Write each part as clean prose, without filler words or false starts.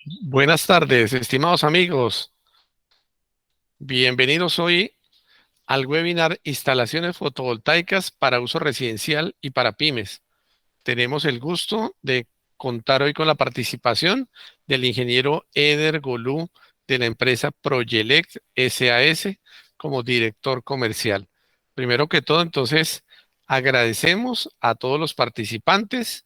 Buenas tardes, estimados amigos. Bienvenidos hoy al webinar Instalaciones fotovoltaicas para uso residencial y para pymes. Tenemos el gusto de contar hoy con la participación del ingeniero Eder Golú de la empresa Proyelect SAS como director comercial. Primero que todo, entonces, agradecemos a todos los participantes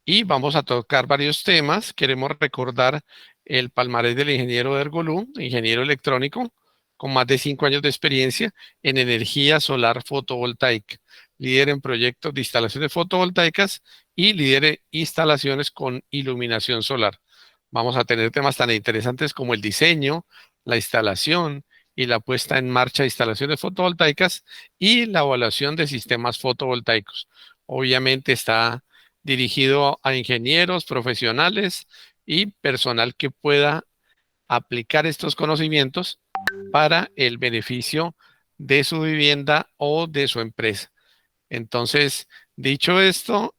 y vamos a tocar varios temas. Queremos recordar el palmarés del ingeniero Ergolú, ingeniero electrónico, con más de 5 años de experiencia en energía solar fotovoltaica, líder en proyectos de instalaciones fotovoltaicas y líder en instalaciones con iluminación solar. Vamos a tener temas tan interesantes como el diseño, la instalación y la puesta en marcha de instalaciones fotovoltaicas y la evaluación de sistemas fotovoltaicos. Obviamente está dirigido a ingenieros, profesionales y personal que pueda aplicar estos conocimientos para el beneficio de su vivienda o de su empresa. Entonces, dicho esto,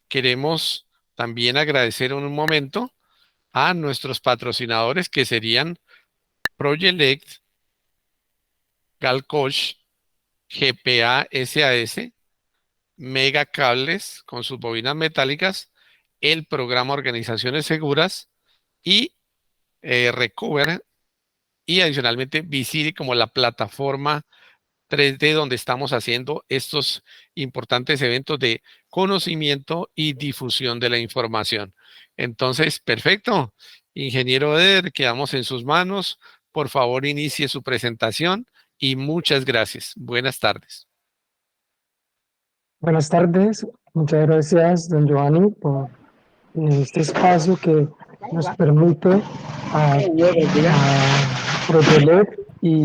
queremos también agradecer en un momento a nuestros patrocinadores que serían Proyelect, Galcoch, GPA SAS, Mega Cables con sus bobinas metálicas, el programa Organizaciones Seguras y Recover, y adicionalmente Visiri como la plataforma 3D donde estamos haciendo estos importantes eventos de conocimiento y difusión de la información. Entonces, perfecto. Ingeniero Eder, quedamos en sus manos. Por favor, inicie su presentación y muchas gracias. Buenas tardes. Buenas tardes, muchas gracias, don Giovanni, por este espacio que nos permite a Proyelec y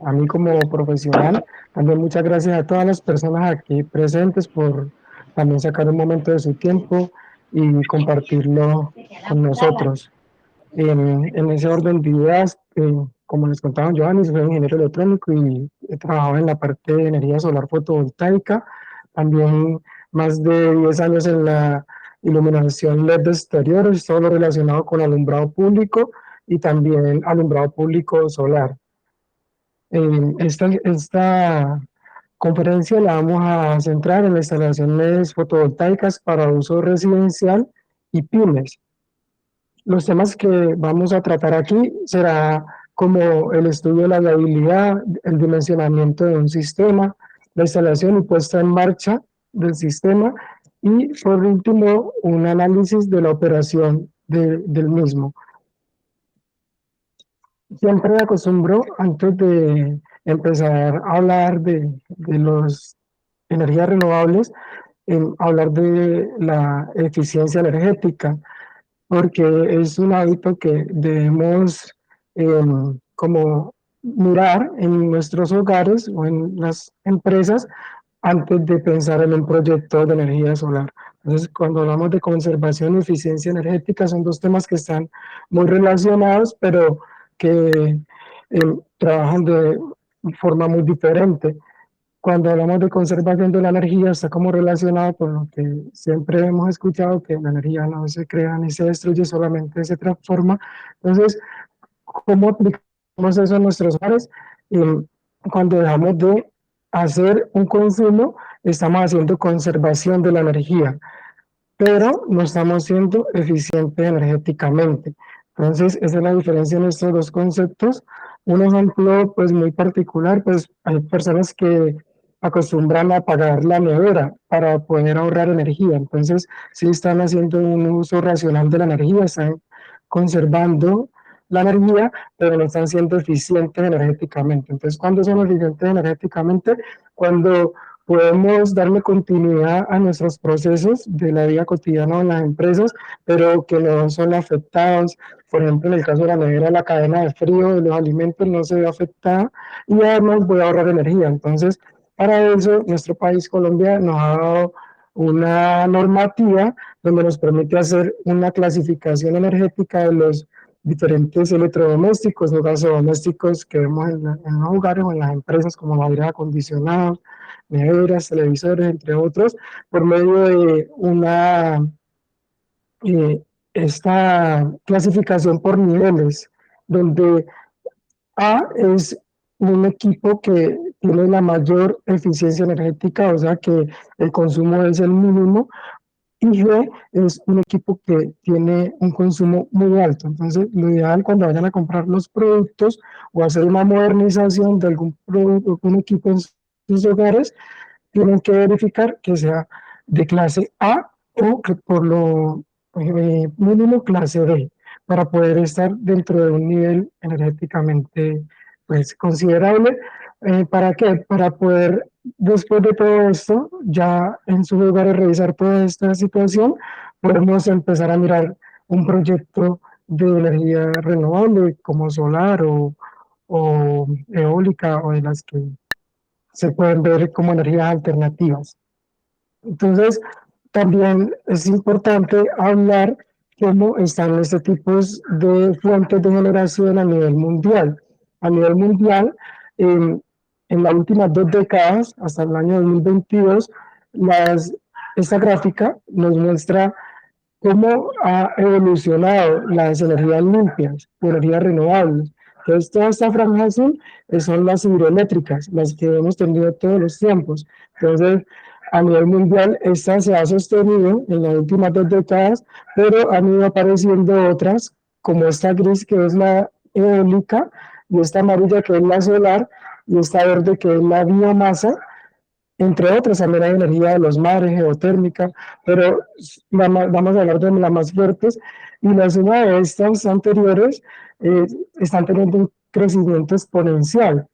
a mí como profesional. También muchas gracias a todas las personas aquí presentes por también sacar un momento de su tiempo y compartirlo con nosotros. En ese orden de ideas, como les contaba Giovanni, soy ingeniero electrónico y he trabajado en la parte de energía solar fotovoltaica, también más de 10 años en la iluminación LED de exteriores, todo lo relacionado con alumbrado público y también alumbrado público solar. Esta conferencia la vamos a centrar en las instalaciones fotovoltaicas para uso residencial y pymes. Los temas que vamos a tratar aquí será como el estudio de la viabilidad, el dimensionamiento de un sistema, la instalación y puesta en marcha del sistema y por último un análisis de la operación del mismo. Siempre me acostumbro antes de empezar a hablar de las energías renovables, en hablar de la eficiencia energética porque es un hábito que debemos como mirar en nuestros hogares o en las empresas antes de pensar en un proyecto de energía solar. Entonces, cuando hablamos de conservación y eficiencia energética, son dos temas que están muy relacionados, pero que trabajan de forma muy diferente. Cuando hablamos de conservación de la energía, está como relacionado con lo que siempre hemos escuchado, que la energía no se crea ni se destruye, solamente se transforma. Entonces, ¿cómo aplicamos eso en nuestros hogares? Y cuando dejamos de hacer un consumo, estamos haciendo conservación de la energía, pero no estamos siendo eficientes energéticamente. Entonces, esa es la diferencia en estos dos conceptos. Un ejemplo, pues, muy particular, pues, hay personas que acostumbran a apagar la nevera para poder ahorrar energía. Entonces, sí están haciendo un uso racional de la energía, están conservando la energía, pero no están siendo eficientes energéticamente. Entonces, ¿cuándo son eficientes energéticamente? Cuando podemos darle continuidad a nuestros procesos de la vida cotidiana en las empresas, pero que no son afectados. Por ejemplo, en el caso de la nevera, la cadena de frío de los alimentos no se ve afectada y además voy a ahorrar energía. Entonces, para eso, nuestro país, Colombia, nos ha dado una normativa donde nos permite hacer una clasificación energética de los diferentes electrodomésticos o gasodomésticos que vemos en los hogares o en las empresas como aire acondicionado, neveras, televisores, entre otros, por medio de una eh, esta clasificación por niveles, donde A es un equipo que tiene la mayor eficiencia energética, o sea que el consumo es el mínimo, y G es un equipo que tiene un consumo muy alto. Entonces, lo ideal cuando vayan a comprar los productos o hacer una modernización de algún producto, algún equipo en sus hogares, tienen que verificar que sea de clase A o que por lo mínimo clase B para poder estar dentro de un nivel energéticamente pues, considerable. ¿Para qué? Para poder, después de todo esto, ya en su lugar de revisar toda esta situación, podemos empezar a mirar un proyecto de energía renovable como solar o eólica o de las que se pueden ver como energías alternativas. Entonces, también es importante hablar cómo están este tipo de fuentes de generación a nivel mundial. A nivel mundial, en las últimas 2 décadas, hasta el año 2022, esta gráfica nos muestra cómo ha evolucionado las energías limpias, energías renovables. Entonces, toda esta franja azul son las hidroeléctricas, las que hemos tenido todos los tiempos. Entonces, a nivel mundial, esta se ha sostenido en las últimas 2 décadas, pero han ido apareciendo otras, como esta gris, que es la eólica, y esta amarilla, que es la solar, y esta verde, que es la biomasa, entre otras. También hay energía de los mares, geotérmica, pero vamos a hablar de las más fuertes. Y la suma de estas anteriores están teniendo un crecimiento exponencial.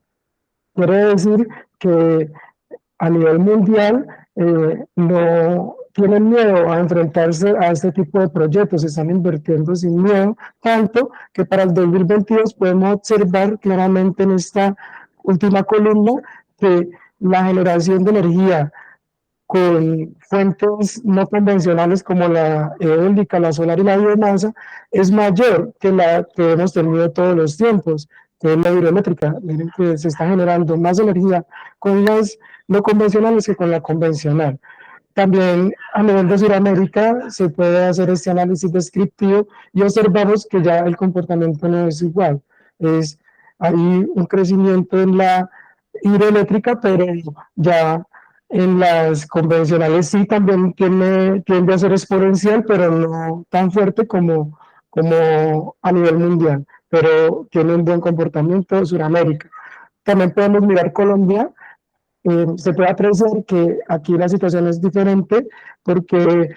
Quiere decir que a nivel mundial no tienen miedo a enfrentarse a este tipo de proyectos, están invirtiendo sin miedo, tanto que para el 2022 podemos observar claramente en esta última columna que la generación de energía con fuentes no convencionales como la eólica, la solar y la biomasa es mayor que la que hemos tenido todos los tiempos, que es la hidroeléctrica. Miren que se está generando más energía con las no convencionales que con la convencional. También a nivel de Sudamérica se puede hacer este análisis descriptivo y observamos que ya el comportamiento no es igual. Hay un crecimiento en la hidroeléctrica, pero ya en las convencionales sí también tiende a ser exponencial, pero no tan fuerte como a nivel mundial, pero tiene un buen comportamiento Sudamérica. También podemos mirar Colombia. Se puede apreciar que aquí la situación es diferente porque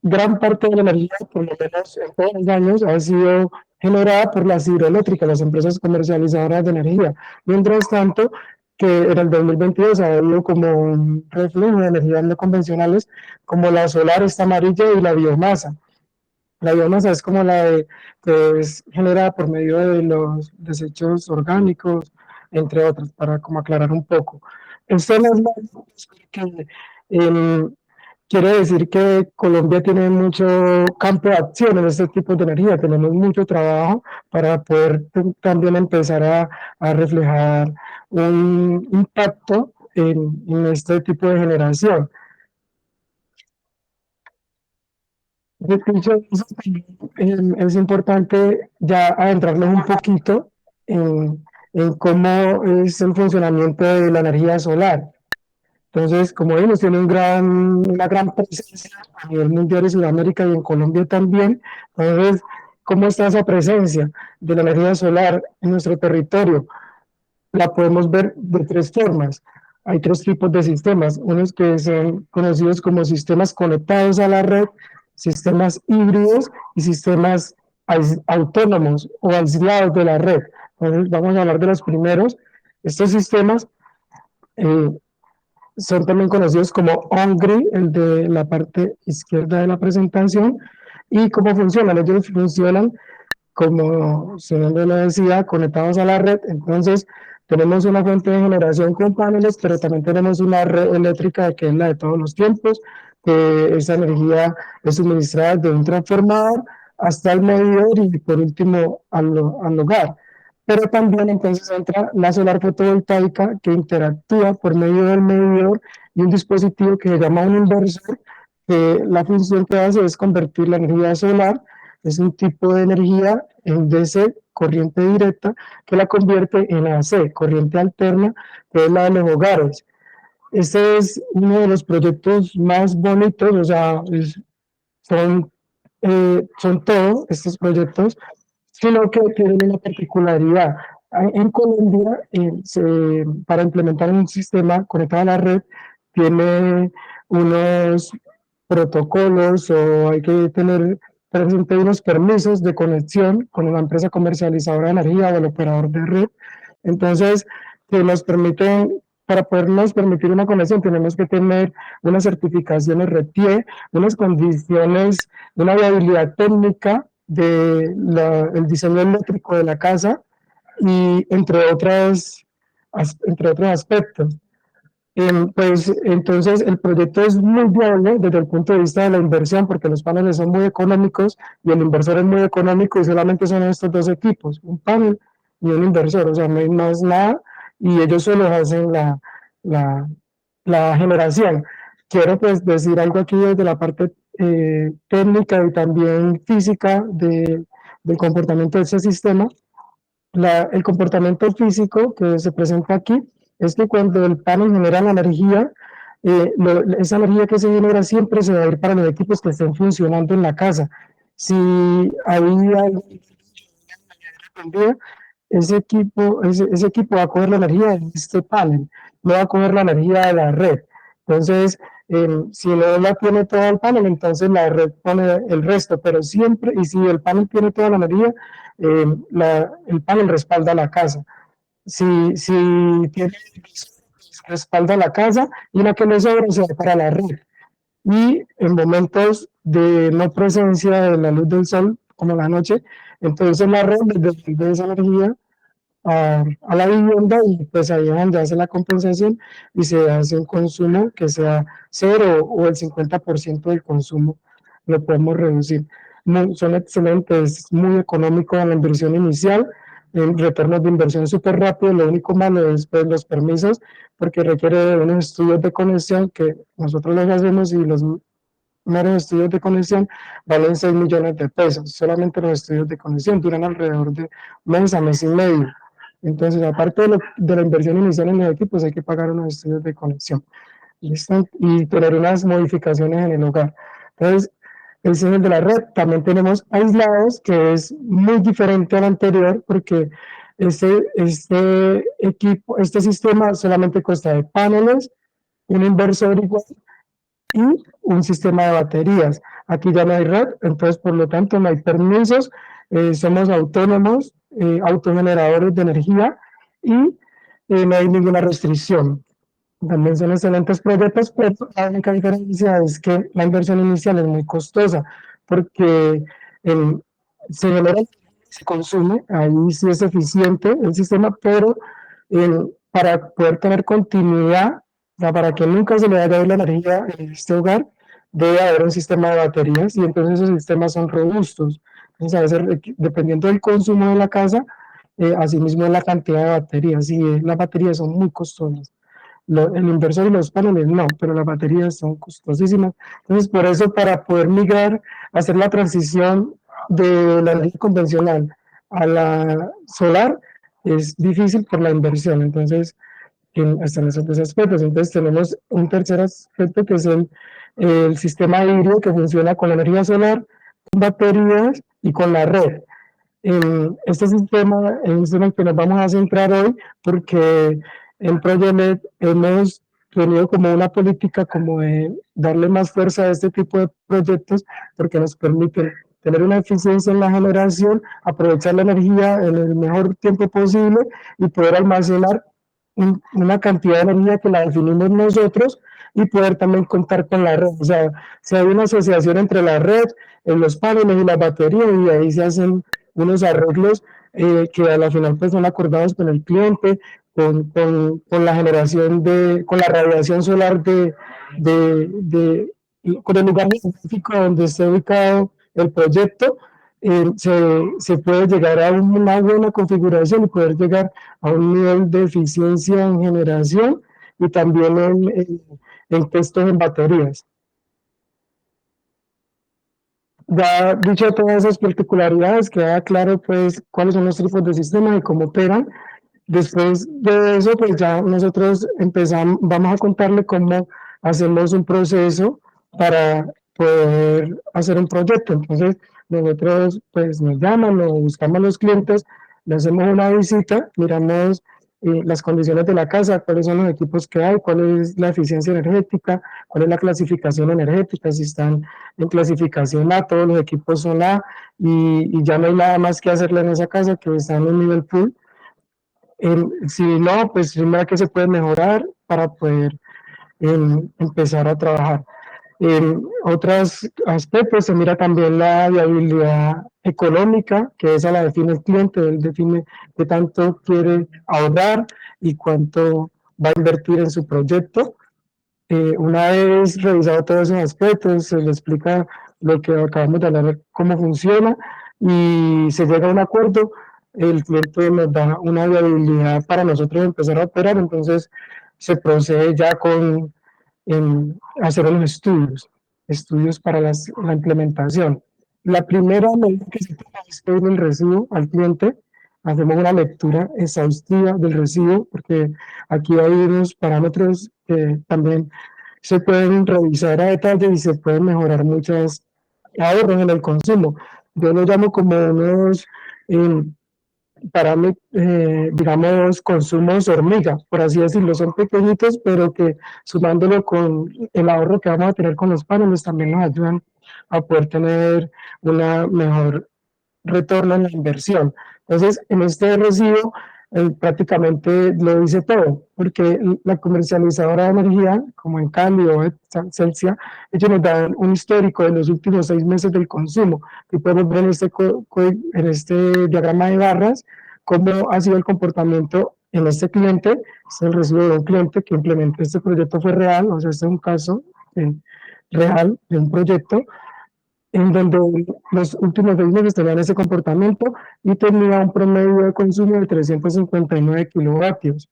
gran parte de la energía, por lo menos en todos los años, ha sido generada por las hidroeléctricas, las empresas comercializadoras de energía. Mientras tanto, que en el 2022 ha habido como un reflejo de energías no convencionales, como la solar, esta amarilla, y la biomasa. La biomasa es como que es generada por medio de los desechos orgánicos, entre otros, para como aclarar un poco. Esto no es malo, porque eh, quiere decir que Colombia tiene mucho campo de acción en este tipo de energía, tenemos mucho trabajo para poder también empezar a reflejar un impacto en este tipo de generación. Dicho eso, es importante ya adentrarnos un poquito en cómo es el funcionamiento de la energía solar. Entonces, como vimos, tiene una gran presencia a nivel mundial en Sudamérica y en Colombia también. Entonces, ¿cómo está esa presencia de la energía solar en nuestro territorio? La podemos ver de 3 formas. Hay 3 tipos de sistemas, unos que son conocidos como sistemas conectados a la red, sistemas híbridos y sistemas autónomos o aislados de la red. Entonces, vamos a hablar de los primeros. Estos sistemas eh, son también conocidos como on-grid, el de la parte izquierda de la presentación. ¿Y cómo funcionan? Ellos funcionan como su nombre lo decía, conectados a la red. Entonces, tenemos una fuente de generación con paneles, pero también tenemos una red eléctrica que es la de todos los tiempos, que esa energía es suministrada de un transformador hasta el medidor y por último al hogar. Pero también entonces entra la solar fotovoltaica que interactúa por medio del medidor y un dispositivo que se llama un inversor, que la función que hace es convertir la energía solar Es un tipo de energía en DC, corriente directa, que la convierte en AC, corriente alterna, que es la de los hogares. Este es uno de los proyectos más bonitos, o sea, son, son todos estos proyectos, sino que tienen una particularidad. En Colombia, para implementar un sistema conectado a la red, tiene unos protocolos o hay que tener presente unos permisos de conexión con una empresa comercializadora de energía o el operador de red. Entonces, que nos permiten, para podernos permitir una conexión, tenemos que tener unas certificaciones RETIE, unas condiciones, una viabilidad técnica del diseño eléctrico de la casa y entre otros aspectos. Pues entonces el proyecto es muy viable desde el punto de vista de la inversión porque los paneles son muy económicos y el inversor es muy económico y solamente son estos dos equipos, un panel y un inversor, o sea, no hay más nada y ellos solo hacen la, la generación. Quiero pues decir algo aquí desde la parte técnica y también física del comportamiento de ese sistema. El comportamiento físico que se presenta aquí es que cuando el panel genera la energía, esa energía que se genera siempre se va a ir para los equipos que estén funcionando en la casa. Si hay algo ese equipo va a coger la energía de este panel, no va a coger la energía de la red. Entonces, si no la tiene todo el panel, entonces la red pone el resto, pero siempre, y si el panel tiene toda la energía, el panel respalda la casa. Si tiene respalda la casa y la que le sobra se va para la red. Y en momentos de no presencia de la luz del sol, como la noche, entonces la red devuelve esa energía a la vivienda y pues ahí es donde hace la compensación y se hace un consumo que sea cero o el 50% del consumo lo podemos reducir. Son excelentes, es muy económico en la inversión inicial, en retornos de inversión súper rápido, lo único malo es pues, los permisos porque requiere unos estudios de conexión que nosotros los hacemos y los meros estudios de conexión valen 6 millones de pesos. Solamente los estudios de conexión duran alrededor de mes a mes y medio. Entonces, aparte de la inversión inicial en los equipos, hay que pagar unos estudios de conexión. ¿Listo? Y tener unas modificaciones en el hogar. Entonces, ese es el de la red. También tenemos aislados, que es muy diferente al anterior, porque este sistema solamente consta de paneles, un inversor igual y un sistema de baterías. Aquí ya no hay red, entonces por lo tanto no hay permisos, somos autónomos, autogeneradores de energía y no hay ninguna restricción. También son excelentes proyectos, pero la única diferencia es que la inversión inicial es muy costosa porque el, se genera, se consume, ahí sí es eficiente el sistema, pero para poder tener continuidad, o sea, para que nunca se le vaya a ir la energía en este hogar, debe haber un sistema de baterías y entonces esos sistemas son robustos. Entonces, a veces, dependiendo del consumo de la casa, asimismo la cantidad de baterías, y las baterías son muy costosas. El inversor y los paneles no, pero las baterías son costosísimas. Entonces, por eso, para poder migrar, hacer la transición de la energía convencional a la solar, es difícil por la inversión. Entonces, están esos dos aspectos. Entonces, tenemos un tercer aspecto que es el sistema híbrido que funciona con la energía solar, con baterías y con la red. Este sistema es en el que nos vamos a centrar hoy porque en ProGenet hemos tenido como una política como de darle más fuerza a este tipo de proyectos porque nos permiten tener una eficiencia en la generación, aprovechar la energía en el mejor tiempo posible y poder almacenar una cantidad de energía que la definimos nosotros y poder también contar con la red. O sea, si hay una asociación entre la red, los paneles y las baterías y ahí se hacen unos arreglos que a la final pues son acordados con el cliente, con la generación con la radiación solar con el lugar específico donde esté ubicado el proyecto, se puede llegar a una buena configuración y poder llegar a un nivel de eficiencia en generación y también en textos en baterías. Ya dicho todas esas particularidades, queda claro pues cuáles son los tipos de sistema y cómo operan. Después de eso, pues ya nosotros empezamos, vamos a contarle cómo hacemos un proceso para poder hacer un proyecto. Entonces, nosotros pues nos llaman o buscamos a los clientes, le hacemos una visita, miramos las condiciones de la casa, cuáles son los equipos que hay, cuál es la eficiencia energética, cuál es la clasificación energética, si están en clasificación A, todos los equipos son A y ya no hay nada más que hacerle en esa casa que está en un nivel full. Si no, pues primero que se puede mejorar para poder empezar a trabajar. En otros aspectos se mira también la viabilidad económica, que esa la define el cliente, él define qué tanto quiere ahorrar y cuánto va a invertir en su proyecto. Una vez revisado todos esos aspectos, se le explica lo que acabamos de hablar, cómo funciona y se llega a un acuerdo, el cliente nos da una viabilidad para nosotros empezar a operar, entonces se procede ya con hacer los estudios para la implementación. La primera medida que se toma es pedir el recibo al cliente, hacemos una lectura exhaustiva del recibo, porque aquí hay unos parámetros que también se pueden revisar a detalle y se pueden mejorar muchos ahorros en el consumo. Yo lo llamo como unos eh, digamos, consumos hormiga, por así decirlo, son pequeñitos, pero que sumándolo con el ahorro que vamos a tener con los paneles, también nos ayudan a poder tener una mejor retorno en la inversión. Entonces, en este recibo prácticamente lo dice todo, porque la comercializadora de energía, como en Cambio o Celsia, ellos nos dan un histórico de los últimos 6 meses del consumo, que podemos ver en este diagrama de barras cómo ha sido el comportamiento en este cliente. Es el recibo de un cliente que implementó este proyecto, fue real, o sea, este es un caso real de un proyecto en donde los últimos 6 meses tenían ese comportamiento y tenía un promedio de consumo de 359 kilovatios.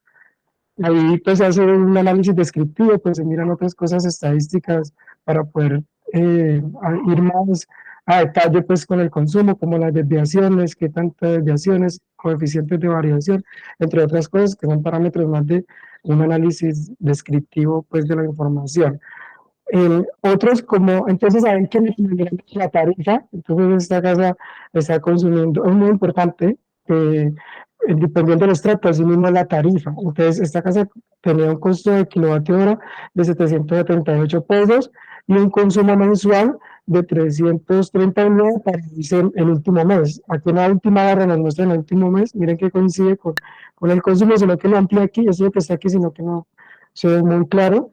Ahí pues se hace un análisis descriptivo, pues se miran otras cosas estadísticas para poder ir más a detalle pues con el consumo, como las desviaciones, qué tantas desviaciones, coeficientes de variación, entre otras cosas que son parámetros más de un análisis descriptivo pues de la información. Otros como, entonces saben que la tarifa, entonces esta casa está consumiendo, es muy importante, dependiendo del estrato, así mismo la tarifa. Entonces esta casa tenía un costo de kilovatio hora de 778 pesos y un consumo mensual de 339 para el último mes. Aquí en la última barra nos muestra en el último mes, miren que coincide con el consumo, sino que lo amplía aquí, es lo que está aquí, sino que no se ve muy claro.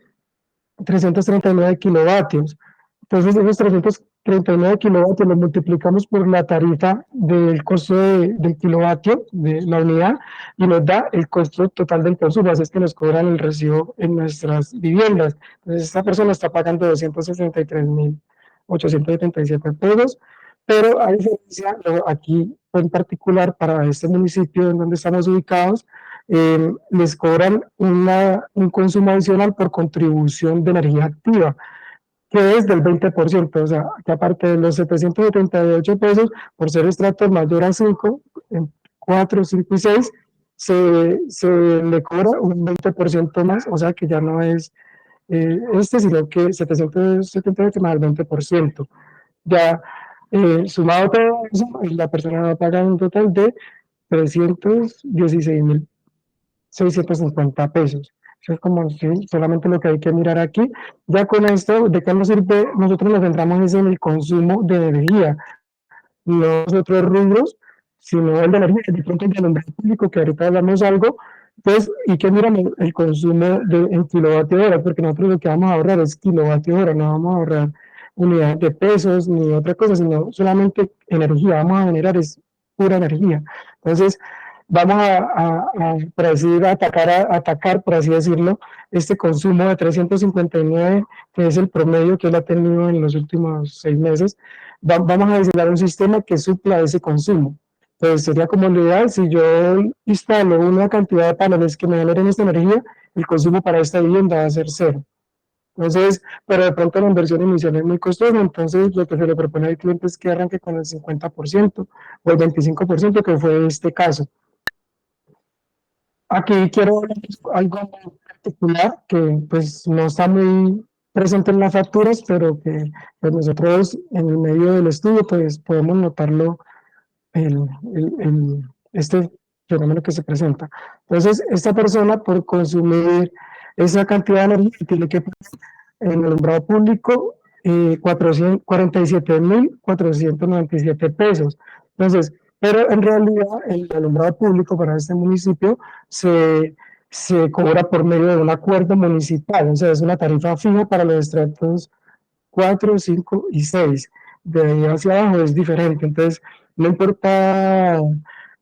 339 kilovatios. Entonces, esos 339 kilovatios los multiplicamos por la tarifa del costo del kilovatio de la unidad y nos da el costo total del consumo. Así es que nos cobran el recibo en nuestras viviendas. Entonces, esta persona está pagando 263.877 pesos, pero a diferencia, aquí en particular para este municipio en donde estamos ubicados, les cobran un consumo adicional por contribución de energía activa, que es del 20%, o sea, que aparte de los 778 pesos, por ser estratos mayor a 5, en 4, 5 y 6, se le cobra un 20% más, o sea que ya no es sino que 778 más el 20%. Ya sumado todo eso, la persona va a pagar un total de 316.650 pesos. Eso es como solamente lo que hay que mirar aquí. Ya con esto, ¿de qué nos sirve? Nosotros nos centramos en el consumo de energía, no los otros rubros, sino el de energía, de pronto el de alumbrado público, que ahorita hablamos algo, pues, y que miramos el consumo en kilovatio hora, porque nosotros lo que vamos a ahorrar es kilovatio hora, no vamos a ahorrar unidad de pesos ni otra cosa, sino solamente energía, vamos a generar es pura energía. Entonces, vamos por así atacar, por así decirlo, este consumo de 359, que es el promedio que él ha tenido en los últimos 6 meses. Vamos a diseñar un sistema que supla ese consumo. Entonces sería como lo ideal, si yo instalo una cantidad de paneles que me generen esta energía, el consumo para esta vivienda va a ser cero. Entonces, pero de pronto la inversión inicial es muy costosa, entonces lo que se le propone al cliente es que arranque con el 50% o el 25%, que fue este caso. Aquí quiero hablar de algo muy particular que pues no está muy presente en las facturas, pero que pues, nosotros en el medio del estudio pues podemos notarlo el, este fenómeno que se presenta. Entonces, esta persona por consumir esa cantidad de energía tiene que en el alumbrado público 47.497 pesos. Entonces, pero en realidad el alumbrado público para este municipio se, se cobra por medio de un acuerdo municipal, o sea, es una tarifa fija para los estratos 4, 5 y 6. De ahí hacia abajo es diferente. Entonces, no importa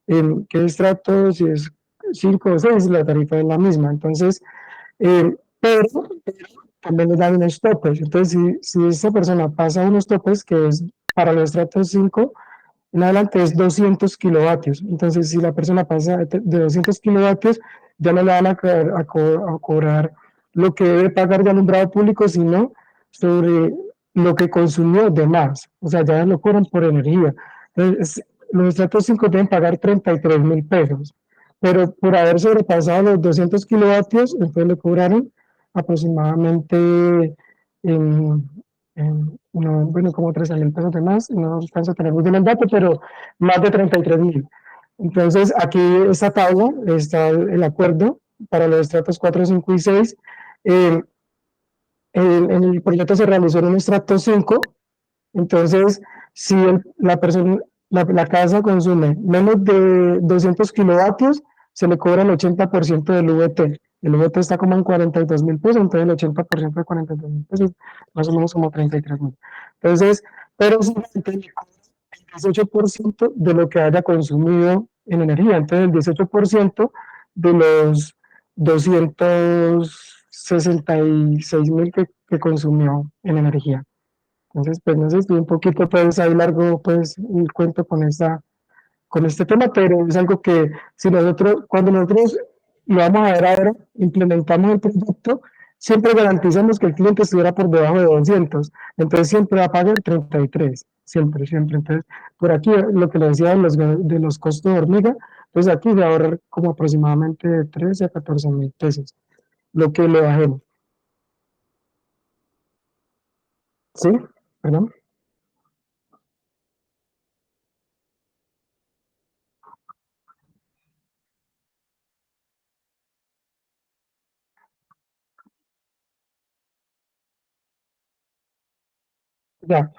en qué estrato, si es 5 o 6, la tarifa es la misma. Entonces, pero también le dan unos topes. Entonces, si esa persona pasa unos topes, que es para los estratos 5 en adelante es 200 kilovatios. Entonces, si la persona pasa de 200 kilovatios, ya no le van a cobrar lo que debe pagar de alumbrado público, sino sobre lo que consumió de más. O sea, ya lo cobran por energía. Entonces, los estratos 5 deben pagar 33.000 pesos. Pero por haber sobrepasado los 200 kilovatios, entonces le cobraron aproximadamente en no, bueno, como 13.000 pesos de más, no alcanzo a tener muy bien el dato, pero más de 33.000. Entonces, aquí esta tabla está el acuerdo para los estratos 4, 5 y 6. Eh, en el proyecto se realizó en un estrato 5, entonces, si la persona, la casa consume menos de 200 kilovatios, se le cobra el 80% del VT. El VT está como en 42.000 pesos, entonces el 80% de 42.000 pesos, más o menos como 33.000. Entonces, pero solamente le cobra el 18% de lo que haya consumido en energía. Entonces, el 18% de los 266.000 que consumió en energía. Entonces, pues no sé, estoy un poquito pues ahí largo pues el cuento con este tema, pero es algo que si nosotros, cuando nosotros lo vamos a ver ahora, implementamos el proyecto, siempre garantizamos que el cliente estuviera por debajo de 200, entonces siempre va a pagar 33, siempre, siempre. Entonces, por aquí lo que le decía de los costos de hormiga, pues aquí se va a ahorrar como aproximadamente de 13 a 14.000 pesos, lo que le bajemos. ¿Sí? ¿Perdón? Ya,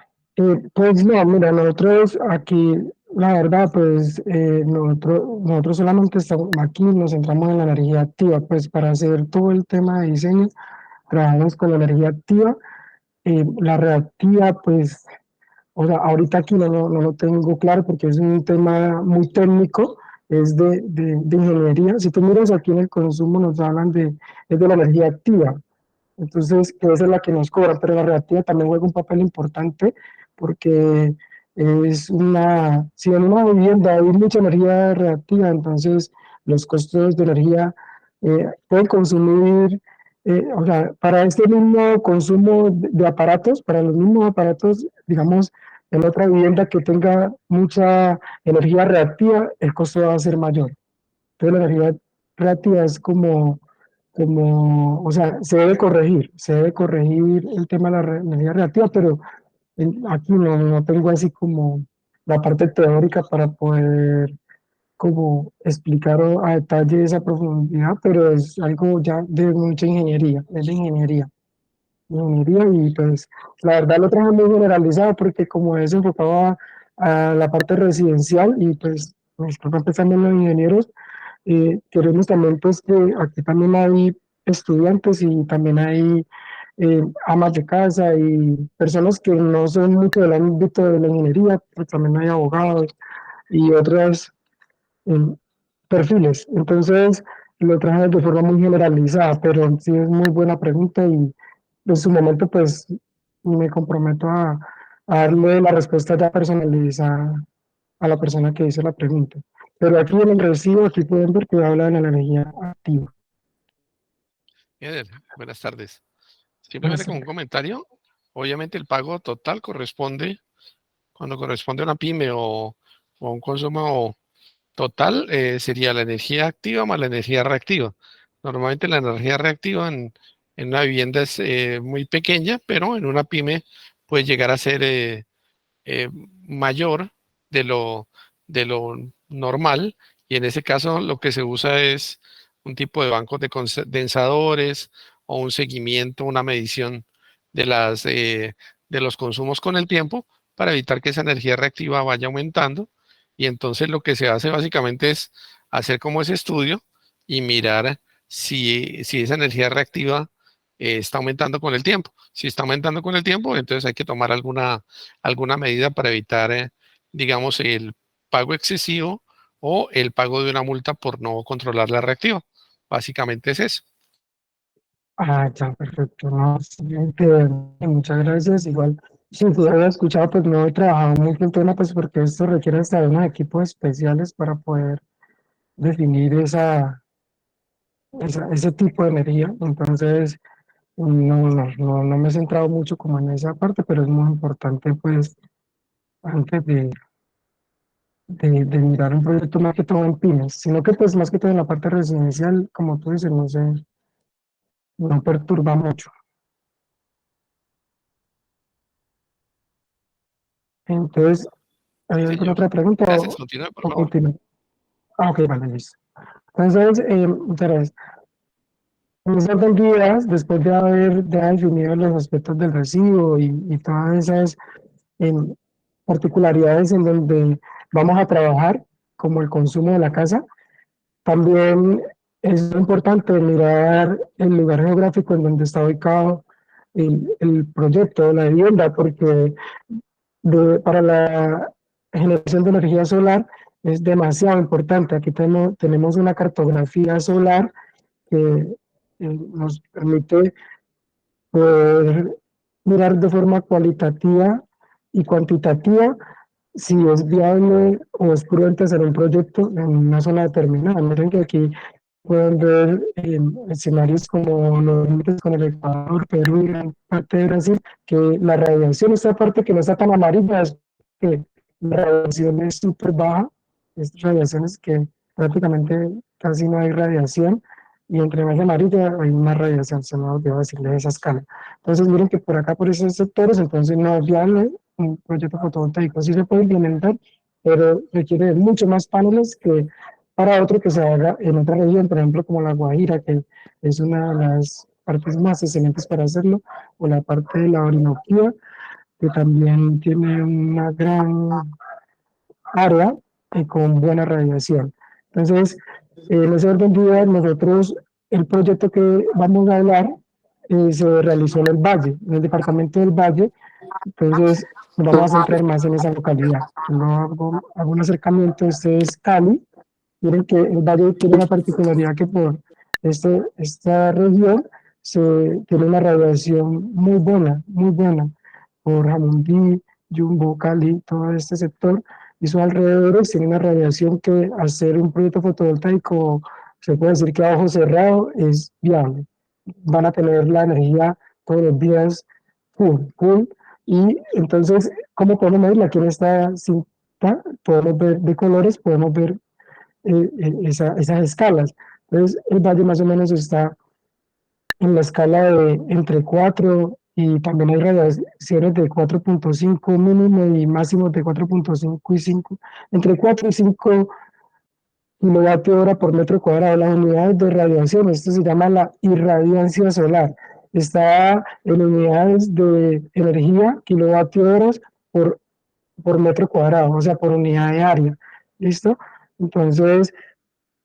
pues no, mira, nosotros aquí, la verdad, pues nosotros solamente estamos aquí, nos centramos en la energía activa, pues para hacer todo el tema de diseño, trabajamos con la energía activa, la reactiva, pues, o sea, ahorita aquí no lo tengo claro porque es un tema muy técnico, es de ingeniería. Si tú miras aquí en el consumo, nos hablan es de la energía activa. Entonces, que esa es la que nos cobra, pero la reactiva también juega un papel importante porque es si en una vivienda hay mucha energía reactiva, entonces los costos de energía pueden consumir, o sea, para este mismo consumo de aparatos, para los mismos aparatos, digamos, en otra vivienda que tenga mucha energía reactiva, el costo va a ser mayor. Entonces, la energía reactiva es o sea, se debe corregir el tema de la energía reactiva, pero aquí no tengo así como la parte teórica para poder como explicar a detalle esa profundidad, pero es algo ya de mucha ingeniería, es de ingeniería y pues la verdad lo traje muy generalizado porque como es enfocado a la parte residencial y pues me están empezando los ingenieros, queremos también pues que aquí también hay estudiantes y también hay amas de casa y personas que no son mucho del ámbito de la ingeniería, pues también hay abogados y otros eh, perfiles. Entonces lo traje de forma muy generalizada, pero sí es muy buena pregunta y en su momento pues me comprometo a darle la respuesta ya personalizada a la persona que hizo la pregunta. Pero aquí en el recibo, aquí pueden ver que habla de la energía activa. Bien, buenas tardes. Simplemente como Gracias. un comentario, obviamente el pago total corresponde, cuando corresponde a una pyme o a un consumo total, sería la energía activa más la energía reactiva. Normalmente la energía reactiva en una vivienda es muy pequeña, pero en una pyme puede llegar a ser mayor de de lo normal, y en ese caso lo que se usa es un tipo de bancos de condensadores o un seguimiento, una medición de de los consumos con el tiempo para evitar que esa energía reactiva vaya aumentando. Y entonces lo que se hace básicamente es hacer como ese estudio y mirar si esa energía reactiva está aumentando con el tiempo. Si está aumentando con el tiempo, entonces hay que tomar alguna medida para evitar, digamos, el pago excesivo o el pago de una multa por no controlar la reactiva. Básicamente es eso. Ah, ya, perfecto. No, excelente, muchas gracias. Igual, si tú había escuchado, pues no he trabajado mucho el tema, pues porque esto requiere hasta de unos equipos especiales para poder definir ese tipo de energía. Entonces, no me he centrado mucho como en esa parte, pero es muy importante, pues, antes de mirar un proyecto más que todo en pymes, sino que pues más que todo en la parte residencial, como tú dices, no perturba mucho. Entonces, ¿hay Sí, alguna señor. otra pregunta Gracias. Continúe, por o favor. continúo? Ah, ok, vale, listo. Entonces, Teresa, en esas dos guías, después de haber ya definido los aspectos del recibo y todas esas em, particularidades en donde vamos a trabajar, como el consumo de la casa, también es importante mirar el lugar geográfico en donde está ubicado el proyecto, la vivienda, porque para la generación de energía solar es demasiado importante. Aquí tenemos una cartografía solar que nos permite poder mirar de forma cualitativa y cuantitativa si es viable o es prudente hacer un proyecto en una zona determinada. Miren que aquí pueden ver escenarios como los límites con el Ecuador, Perú y gran parte de Brasil, que la radiación, esta parte que no está tan amarilla, es que la radiación es súper baja, es radiaciones que prácticamente casi no hay radiación, y entre más amarilla hay más radiación, se me olvidó decirle esa escala. Entonces miren que por acá, por esos sectores, entonces no es viable un proyecto fotovoltaico. Sí se puede implementar, pero requiere de mucho más paneles que para otro que se haga en otra región, por ejemplo, como la Guajira, que es una de las partes más excelentes para hacerlo, o la parte de la Orinoquía, que también tiene una gran área con buena radiación. Entonces, en ese orden de ideas, nosotros, el proyecto que vamos a hablar se realizó en el Valle, en el departamento del Valle, entonces nos vamos a centrar más en esa localidad. Yo no hago un acercamiento, este es Cali. Miren que el valle tiene una particularidad que por esta región tiene una radiación muy buena, por Jamundí, Yumbo, Cali, todo este sector y sus alrededores tiene una radiación que hacer un proyecto fotovoltaico, se puede decir que a ojo cerrado es viable. Van a tener la energía todos los días full. Y entonces, ¿cómo podemos medirla? Aquí en esta cinta podemos ver de colores, podemos ver esas escalas. Entonces, el valle más o menos está en la escala de entre 4 y también hay radiaciones de 4.5 mínimo y máximos de 4.5 y 5, entre 4 y 5 kilovatio hora por metro cuadrado. Las unidades de radiación, esto se llama la irradiancia solar, está en unidades de energía, kilovatio horas por metro cuadrado, o sea, por unidad de área. ¿Listo? Entonces,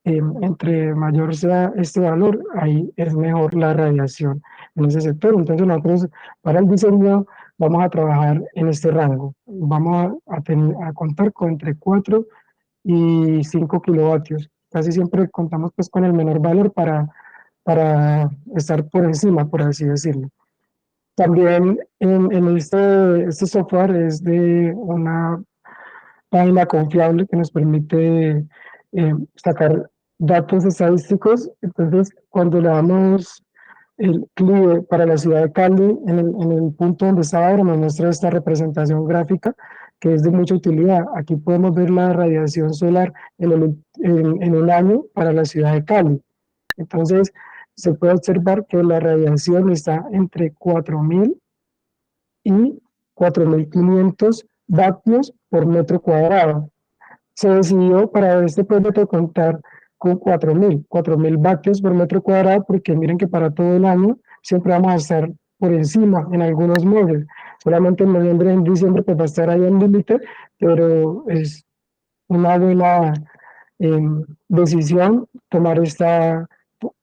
entre mayor sea este valor, ahí es mejor la radiación en ese sector. Entonces nosotros para el diseño vamos a trabajar en este rango. Vamos a contar con entre 4 y 5 kilovatios. Casi siempre contamos pues con el menor valor para estar por encima, por así decirlo. También en este software es de una página confiable que nos permite sacar datos estadísticos. Entonces, cuando le damos el CLIE para la ciudad de Cali, en el punto donde está ahora, nos muestra esta representación gráfica que es de mucha utilidad. Aquí podemos ver la radiación solar en un año para la ciudad de Cali. Entonces, se puede observar que la radiación está entre 4.000 y 4.500 vatios por metro cuadrado. Se decidió para este proyecto contar con 4.000 vatios por metro cuadrado, porque miren que para todo el año siempre vamos a estar por encima en algunos meses. Solamente en noviembre y en diciembre pues va a estar ahí en límite, pero es una buena eh, decisión tomar esta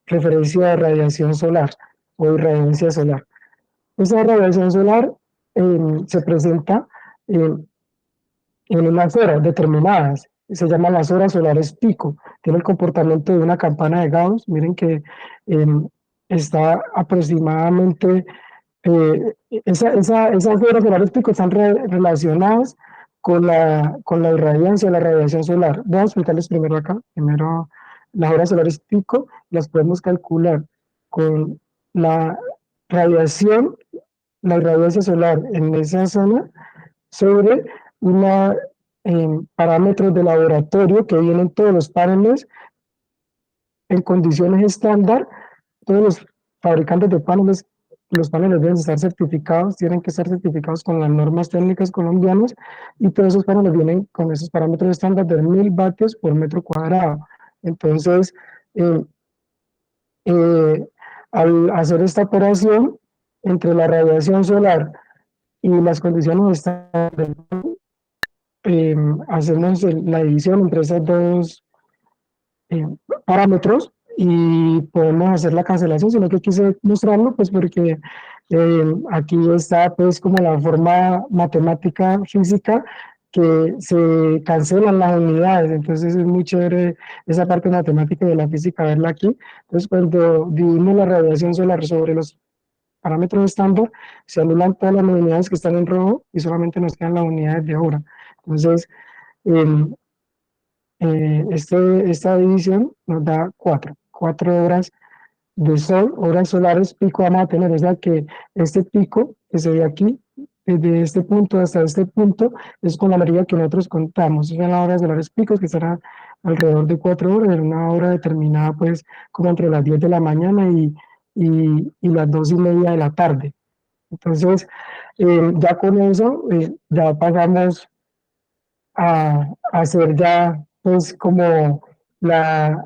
referencia de radiación solar o irradiancia solar. Esa radiación solar se presenta en unas horas determinadas. Se llaman las horas solares pico. Tiene el comportamiento de una campana de Gauss. Miren que eh, está aproximadamente, esas horas solares pico están relacionadas con la irradiancia, la radiación solar. Voy a explicarles primero acá. Primero, las horas solares pico las podemos calcular con la radiación, la irradiancia solar en esa zona sobre una parámetros de laboratorio que vienen todos los paneles en condiciones estándar. Todos los fabricantes de paneles, los paneles deben estar certificados, tienen que estar certificados con las normas técnicas colombianas, y todos esos paneles vienen con esos parámetros estándar de 1.000 vatios por metro cuadrado. Entonces, eh, eh, al hacer esta operación entre la radiación solar y las condiciones estándar, hacemos la división entre esos dos eh, parámetros y podemos hacer la cancelación, sino que quise mostrarlo pues porque aquí está pues como la forma matemática física que se cancelan las unidades. Entonces es muy chévere esa parte matemática de la física verla aquí. Entonces cuando dividimos la radiación solar sobre los parámetros estándar, se anulan todas las unidades que están en rojo y solamente nos quedan las unidades de hora. Entonces, eh, esta división nos da cuatro horas de sol, horas solares pico vamos a tener. O sea que este pico que se ve aquí, desde este punto hasta este punto, es con la energía que nosotros contamos. Son las horas solares picos que estará alrededor de 4 horas, en una hora determinada, pues como entre las 10 de la mañana y las 2:30 de la tarde. Entonces, ya con eso, ya pasamos a hacer ya pues como la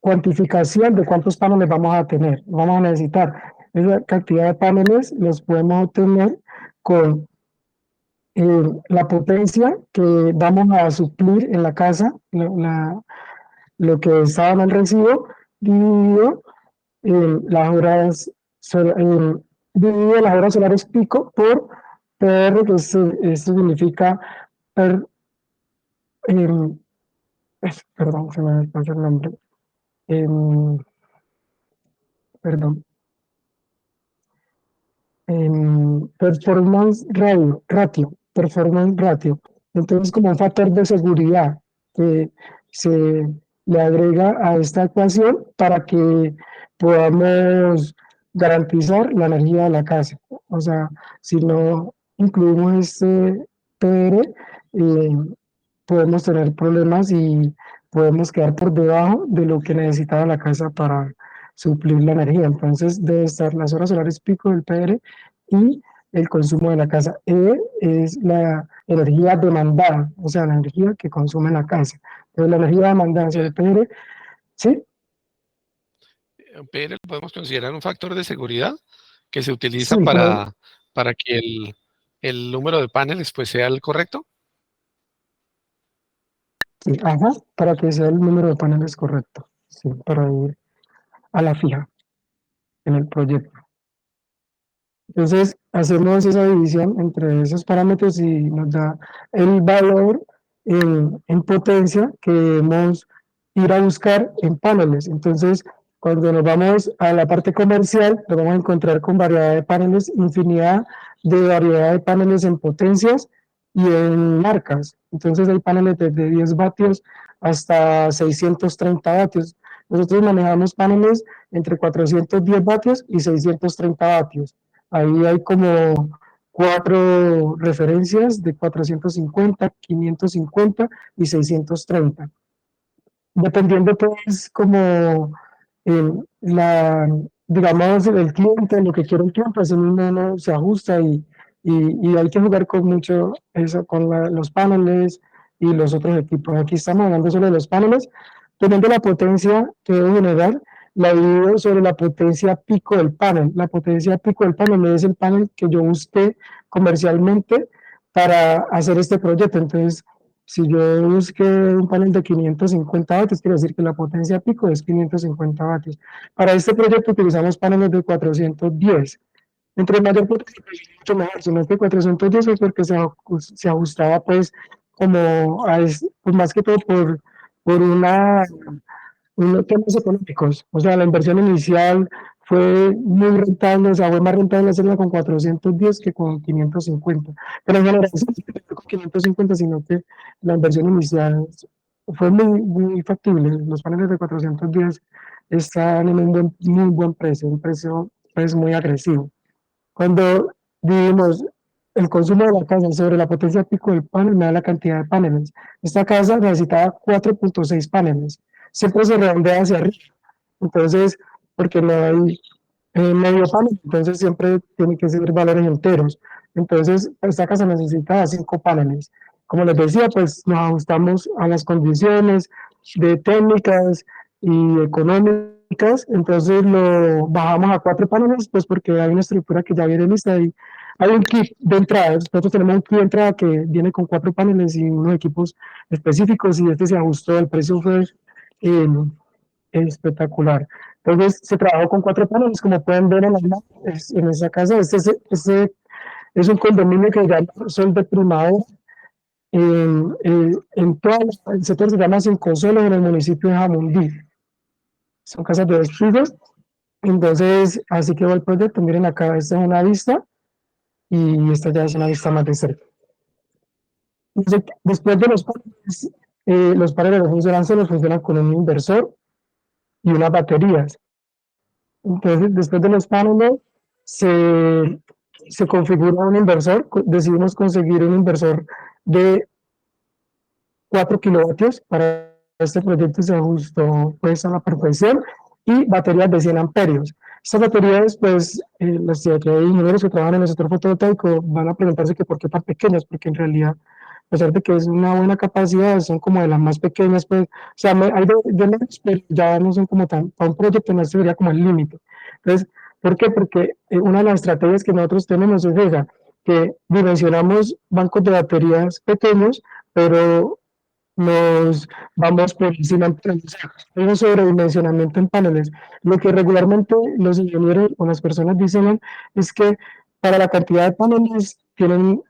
cuantificación de cuántos paneles vamos a tener, vamos a necesitar. Esa cantidad de paneles los podemos obtener con la potencia que vamos a suplir en la casa, lo que estaba en el recibo, dividido las horas, dividido las horas solares pico por PR, que esto significa per, em, perdón, se me pasó el nombre. em, Perdón. Performance ratio. Entonces, como un factor de seguridad que se le agrega a esta ecuación para que podamos garantizar la energía de la casa. O sea, si no incluimos este PR, eh, podemos tener problemas y podemos quedar por debajo de lo que necesitaba la casa para suplir la energía. Entonces debe estar las horas solares pico del PR y el consumo de la casa. E es la energía demandada, o sea, la energía que consume la casa. Entonces la energía demandada sobre el PR, ¿sí? PR lo podemos considerar un factor de seguridad que se utiliza Sí, como, para que el número de paneles pues sea el correcto. sí, ajá, para que sea el número de paneles correcto, sí, para ir a la fija en el proyecto. Entonces, hacemos esa división entre esos parámetros y nos da el valor en potencia que debemos ir a buscar en paneles. Entonces, cuando nos vamos a la parte comercial, nos vamos a encontrar con variedad de paneles, infinidad de variedad de paneles en potencias y en marcas. Entonces, hay paneles desde 10 vatios hasta 630 vatios. Nosotros manejamos paneles entre 410 vatios y 630 vatios. Ahí hay como cuatro referencias de 450, 550 y 630. Dependiendo pues como la, digamos, el cliente, lo que quiere el cliente, así mismo uno se ajusta y hay que jugar con mucho eso, con los paneles y los otros equipos. Aquí estamos hablando solo de los paneles, teniendo la potencia que debe generar, la divido sobre la potencia pico del panel. La potencia pico del panel es el panel que yo busqué comercialmente para hacer este proyecto. Entonces, si yo busqué un panel de 550 vatios, quiere decir que la potencia pico es 550 vatios. Para este proyecto utilizamos paneles de 410. Entre mayor potencia, pues, mucho mejor. Si no es de 410 es porque se ajustaba pues como pues, más que todo por unos temas económicos. O sea, la inversión inicial fue muy rentable, o sea, fue más rentable hacerla con 410 que con 550. Pero en general, sí, no con 550, sino que la inversión inicial fue muy factible. Los paneles de 410 están en un muy buen precio, un precio pues muy agresivo. Cuando dividimos el consumo de la casa sobre la potencia pico del panel, me da la cantidad de paneles. Esta casa necesitaba 4.6 paneles. Siempre se redondea hacia arriba. Entonces, porque no hay medio panel, entonces siempre tiene que ser valores enteros. Entonces, esta casa necesita 5 paneles. Como les decía, pues nos ajustamos a las condiciones de técnicas y económicas, entonces lo bajamos a 4 paneles, pues porque hay una estructura que ya viene lista y hay un kit de entrada. Nosotros tenemos un kit de entrada que viene con 4 paneles y unos equipos específicos y este se ajustó, el precio fue eh, espectacular. Entonces se trabajó con 4 paneles, como pueden ver en la en esa casa. Este es un condominio que se llama Sol de Primavera. En todo el sector se llama Cinco Soles, en el municipio de Jamundí. Son casas de 2 pisos. Entonces, así quedó el proyecto. Miren acá, esta es una vista y esta ya es una vista más de cerca. Después de los paneles no funcionan solos, funcionan con un inversor y unas baterías. Entonces, después de los paneles, se configura un inversor. Decidimos conseguir un inversor de 4 kilovatios. Para este proyecto se ajustó pues a la perfección y baterías de 100 amperios. Estas baterías, pues, los ingenieros que trabajan en el sector fotovoltaico van a preguntarse que por qué tan pequeñas, porque en realidad, a pesar de que es una buena capacidad, son como de las más pequeñas, pues, o sea, hay de menos, pero ya no son como tan, para un proyecto no sería como el límite. Entonces, ¿por qué? Porque una de las estrategias que nosotros tenemos es esa, que dimensionamos bancos de baterías pequeños, pero nos vamos por encima en paneles. Hay un sobredimensionamiento en paneles. Lo que regularmente los ingenieros o las personas dicen es que para la cantidad de paneles tienen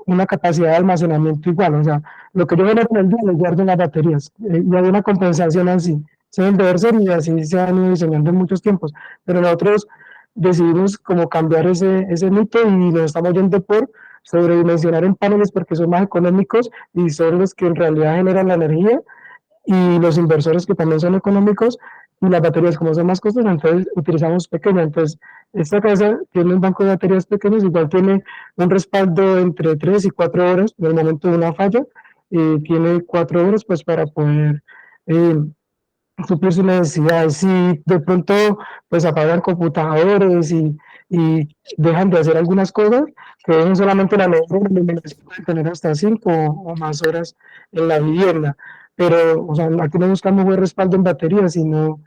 una capacidad de almacenamiento igual. O sea, lo que yo genero en el día lo guardo en las baterías. Y hay una compensación así. Se debe deber ser y así se han ido diseñando en muchos tiempos. Pero nosotros decidimos como cambiar ese mito y nos estamos yendo por sobredimensionar en paneles porque son más económicos y son los que en realidad generan la energía y los inversores que también son económicos y las baterías como son más costosas, entonces utilizamos pequeñas. Entonces, esta casa tiene un banco de baterías pequeños, igual tiene un respaldo entre 3 y 4 horas en el momento de una falla, y tiene 4 horas pues para poder eh, suplir sus necesidades. Si de pronto pues apagan computadores y dejan de hacer algunas cosas, que dejen solamente la nevera, pueden tener hasta 5 o más horas en la vivienda. Pero, o sea, aquí no buscamos buen respaldo en baterías, sino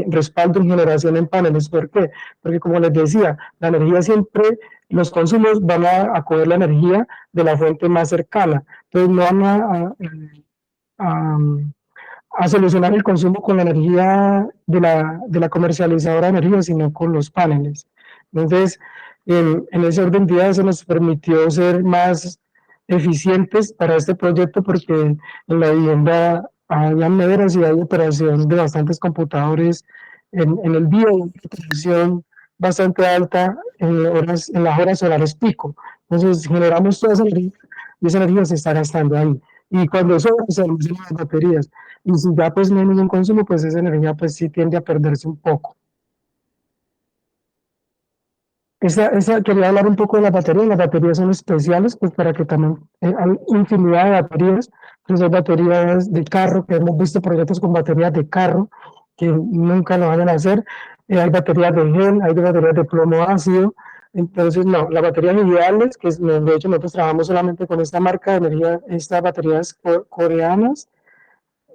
respaldo en generación en paneles. ¿Por qué? Porque como les decía, la energía siempre, los consumos van a coger la energía de la fuente más cercana. Entonces no van a a solucionar el consumo con la energía de la comercializadora de energía, sino con los paneles. Entonces, en ese orden de ideas se nos permitió ser más eficientes para este proyecto porque en la vivienda hay neveras y hay operación de bastantes computadores en el día y una operación bastante alta en las horas horarias pico. Entonces, generamos toda esa energía y esa energía se está gastando ahí. y cuando sobra se almacenan las baterías. Y si ya pues no hay ningún consumo, pues esa energía pues sí tiende a perderse un poco. Quería hablar un poco de las baterías. Las baterías son especiales, pues para que también hay infinidad de baterías. Pues hay baterías de carro, que hemos visto proyectos con baterías de carro, que nunca lo vayan a hacer. Hay baterías de gel, hay de baterías de plomo ácido. Entonces, no, las baterías ideales, de hecho nosotros trabajamos solamente con esta marca de energía, estas baterías coreanas,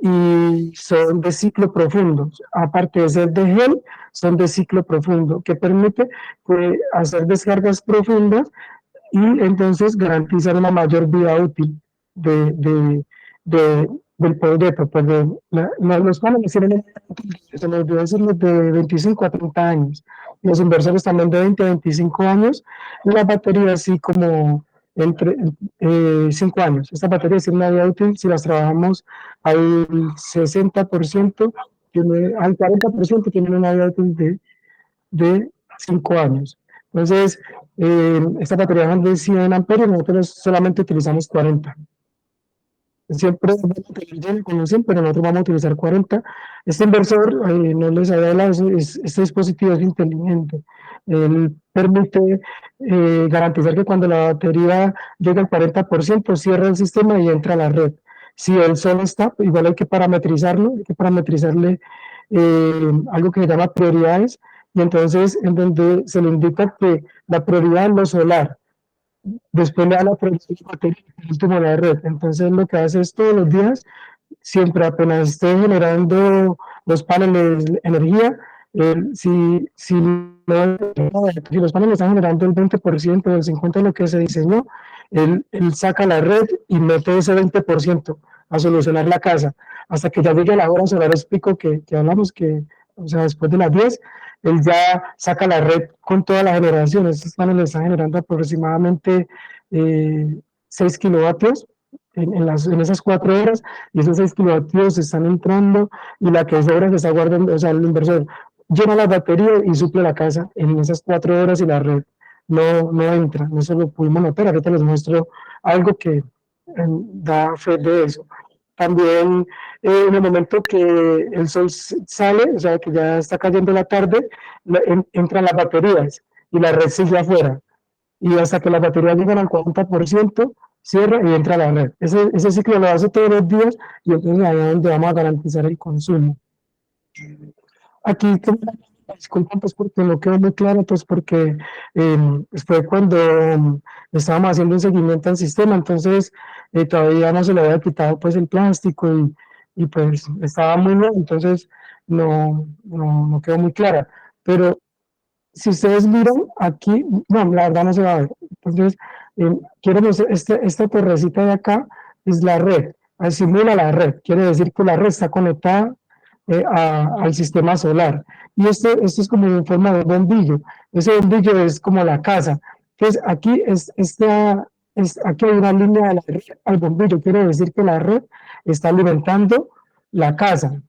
y son de ciclo profundo. Aparte de ser de gel, son de ciclo profundo, que permite hacer descargas profundas y entonces garantizar una mayor vida útil de, de, de, del proyecto. Pues los paneles tienen, se me olvidó decirlo, de 25 a 30 años. Los inversores también de 20 a 25 años. Y las baterías sí como entre 5 años. Estas baterías tienen una vida útil si las trabajamos al 60%, al 40% tienen una vida útil de 5 años. Entonces, esta batería son de 100 amperios, nosotros solamente utilizamos 40. Siempre vamos a tener con 100, pero nosotros vamos a utilizar 40. Este inversor, no les había hablado, este dispositivo es inteligente. Él permite garantizar que cuando la batería llega al 40%, cierra el sistema y entra a la red. Si él solo está, igual hay que parametrizarlo, hay que parametrizarle algo que se llama prioridades, y entonces en donde se le indica que la prioridad es lo solar, después le da la prioridad de la batería, y por último la red. Entonces lo que hace es todos los días, siempre apenas esté generando los paneles energía, si los paneles están generando el 20% o el 50% de lo que se diseñó, él saca la red y mete ese 20% a solucionar la casa, hasta que ya llegue la hora solar pico que hablamos, o sea, después de las 10, él ya saca la red con toda la generación. Estos paneles están generando aproximadamente 6 kilovatios en esas 4 horas, y esos 6 kilovatios están entrando y la que sobra se está guardando, o sea, el inversor llena la batería y suple la casa en esas 4 horas y la red no entra. Eso lo pudimos notar. Ahorita les muestro algo que da fe de eso. También en el momento que el sol sale, o sea, que ya está cayendo la tarde, entran las baterías y la red sigue afuera. Y hasta que las baterías llegan al 40%, cierra y entra a la red. Ese ciclo lo hace todos los días y entonces ahí es donde vamos a garantizar el consumo. Aquí, disculpen, pues porque no quedó muy claro, pues porque fue cuando estábamos haciendo un seguimiento al sistema, entonces todavía no se le había quitado pues el plástico y pues estaba muy nuevo, entonces no quedó muy clara. Pero si ustedes miran aquí, no, la verdad no se va a ver. Entonces, quiero mostrar, esta torrecita de acá es la red, simula la red, quiere decir que la red está conectada al sistema solar. Y esto es como en forma de bombillo. Ese bombillo es como la casa. Entonces, aquí hay una línea de la red al bombillo, quiere decir que la red está alimentando la casa.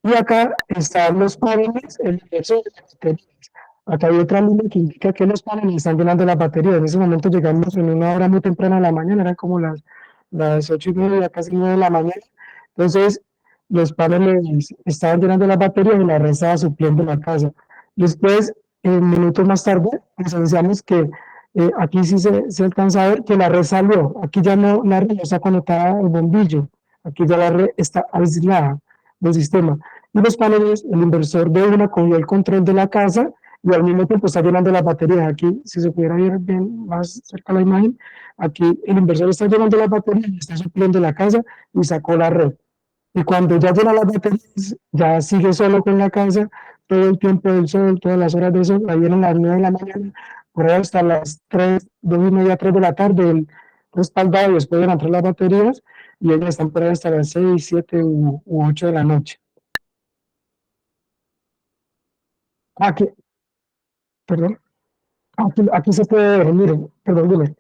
Y acá están los paneles, el inversor de las baterías. Acá hay otra línea que indica que los paneles están llenando las baterías. En ese momento llegamos en una hora muy temprana de la mañana, eran como las 8:30, casi 9 de la mañana. Entonces, los paneles estaban llenando las baterías y la red estaba supliendo la casa. Después, minutos más tarde, presenciamos que aquí sí se alcanza a ver que la red salió. Aquí ya no, la red no está conectada al bombillo. Aquí ya la red está aislada del sistema. Y los paneles, el inversor de una cogió el control de la casa y al mismo tiempo está llenando las baterías. Aquí, si se pudiera ver bien más cerca la imagen, aquí el inversor está llenando las baterías, está supliendo la casa y sacó la red. Y cuando ya llena las baterías, ya sigue solo con la casa todo el tiempo del sol, todas las horas del sol, ahí vienen las 9 de la mañana, por ahí hasta las 3, 2:30, 3 de la tarde, el respaldado y después de entrar las baterías, y ellas están por ahí hasta las 6, 7 u 8 de la noche. Aquí, perdón, aquí se puede ver, miren, perdón, dime,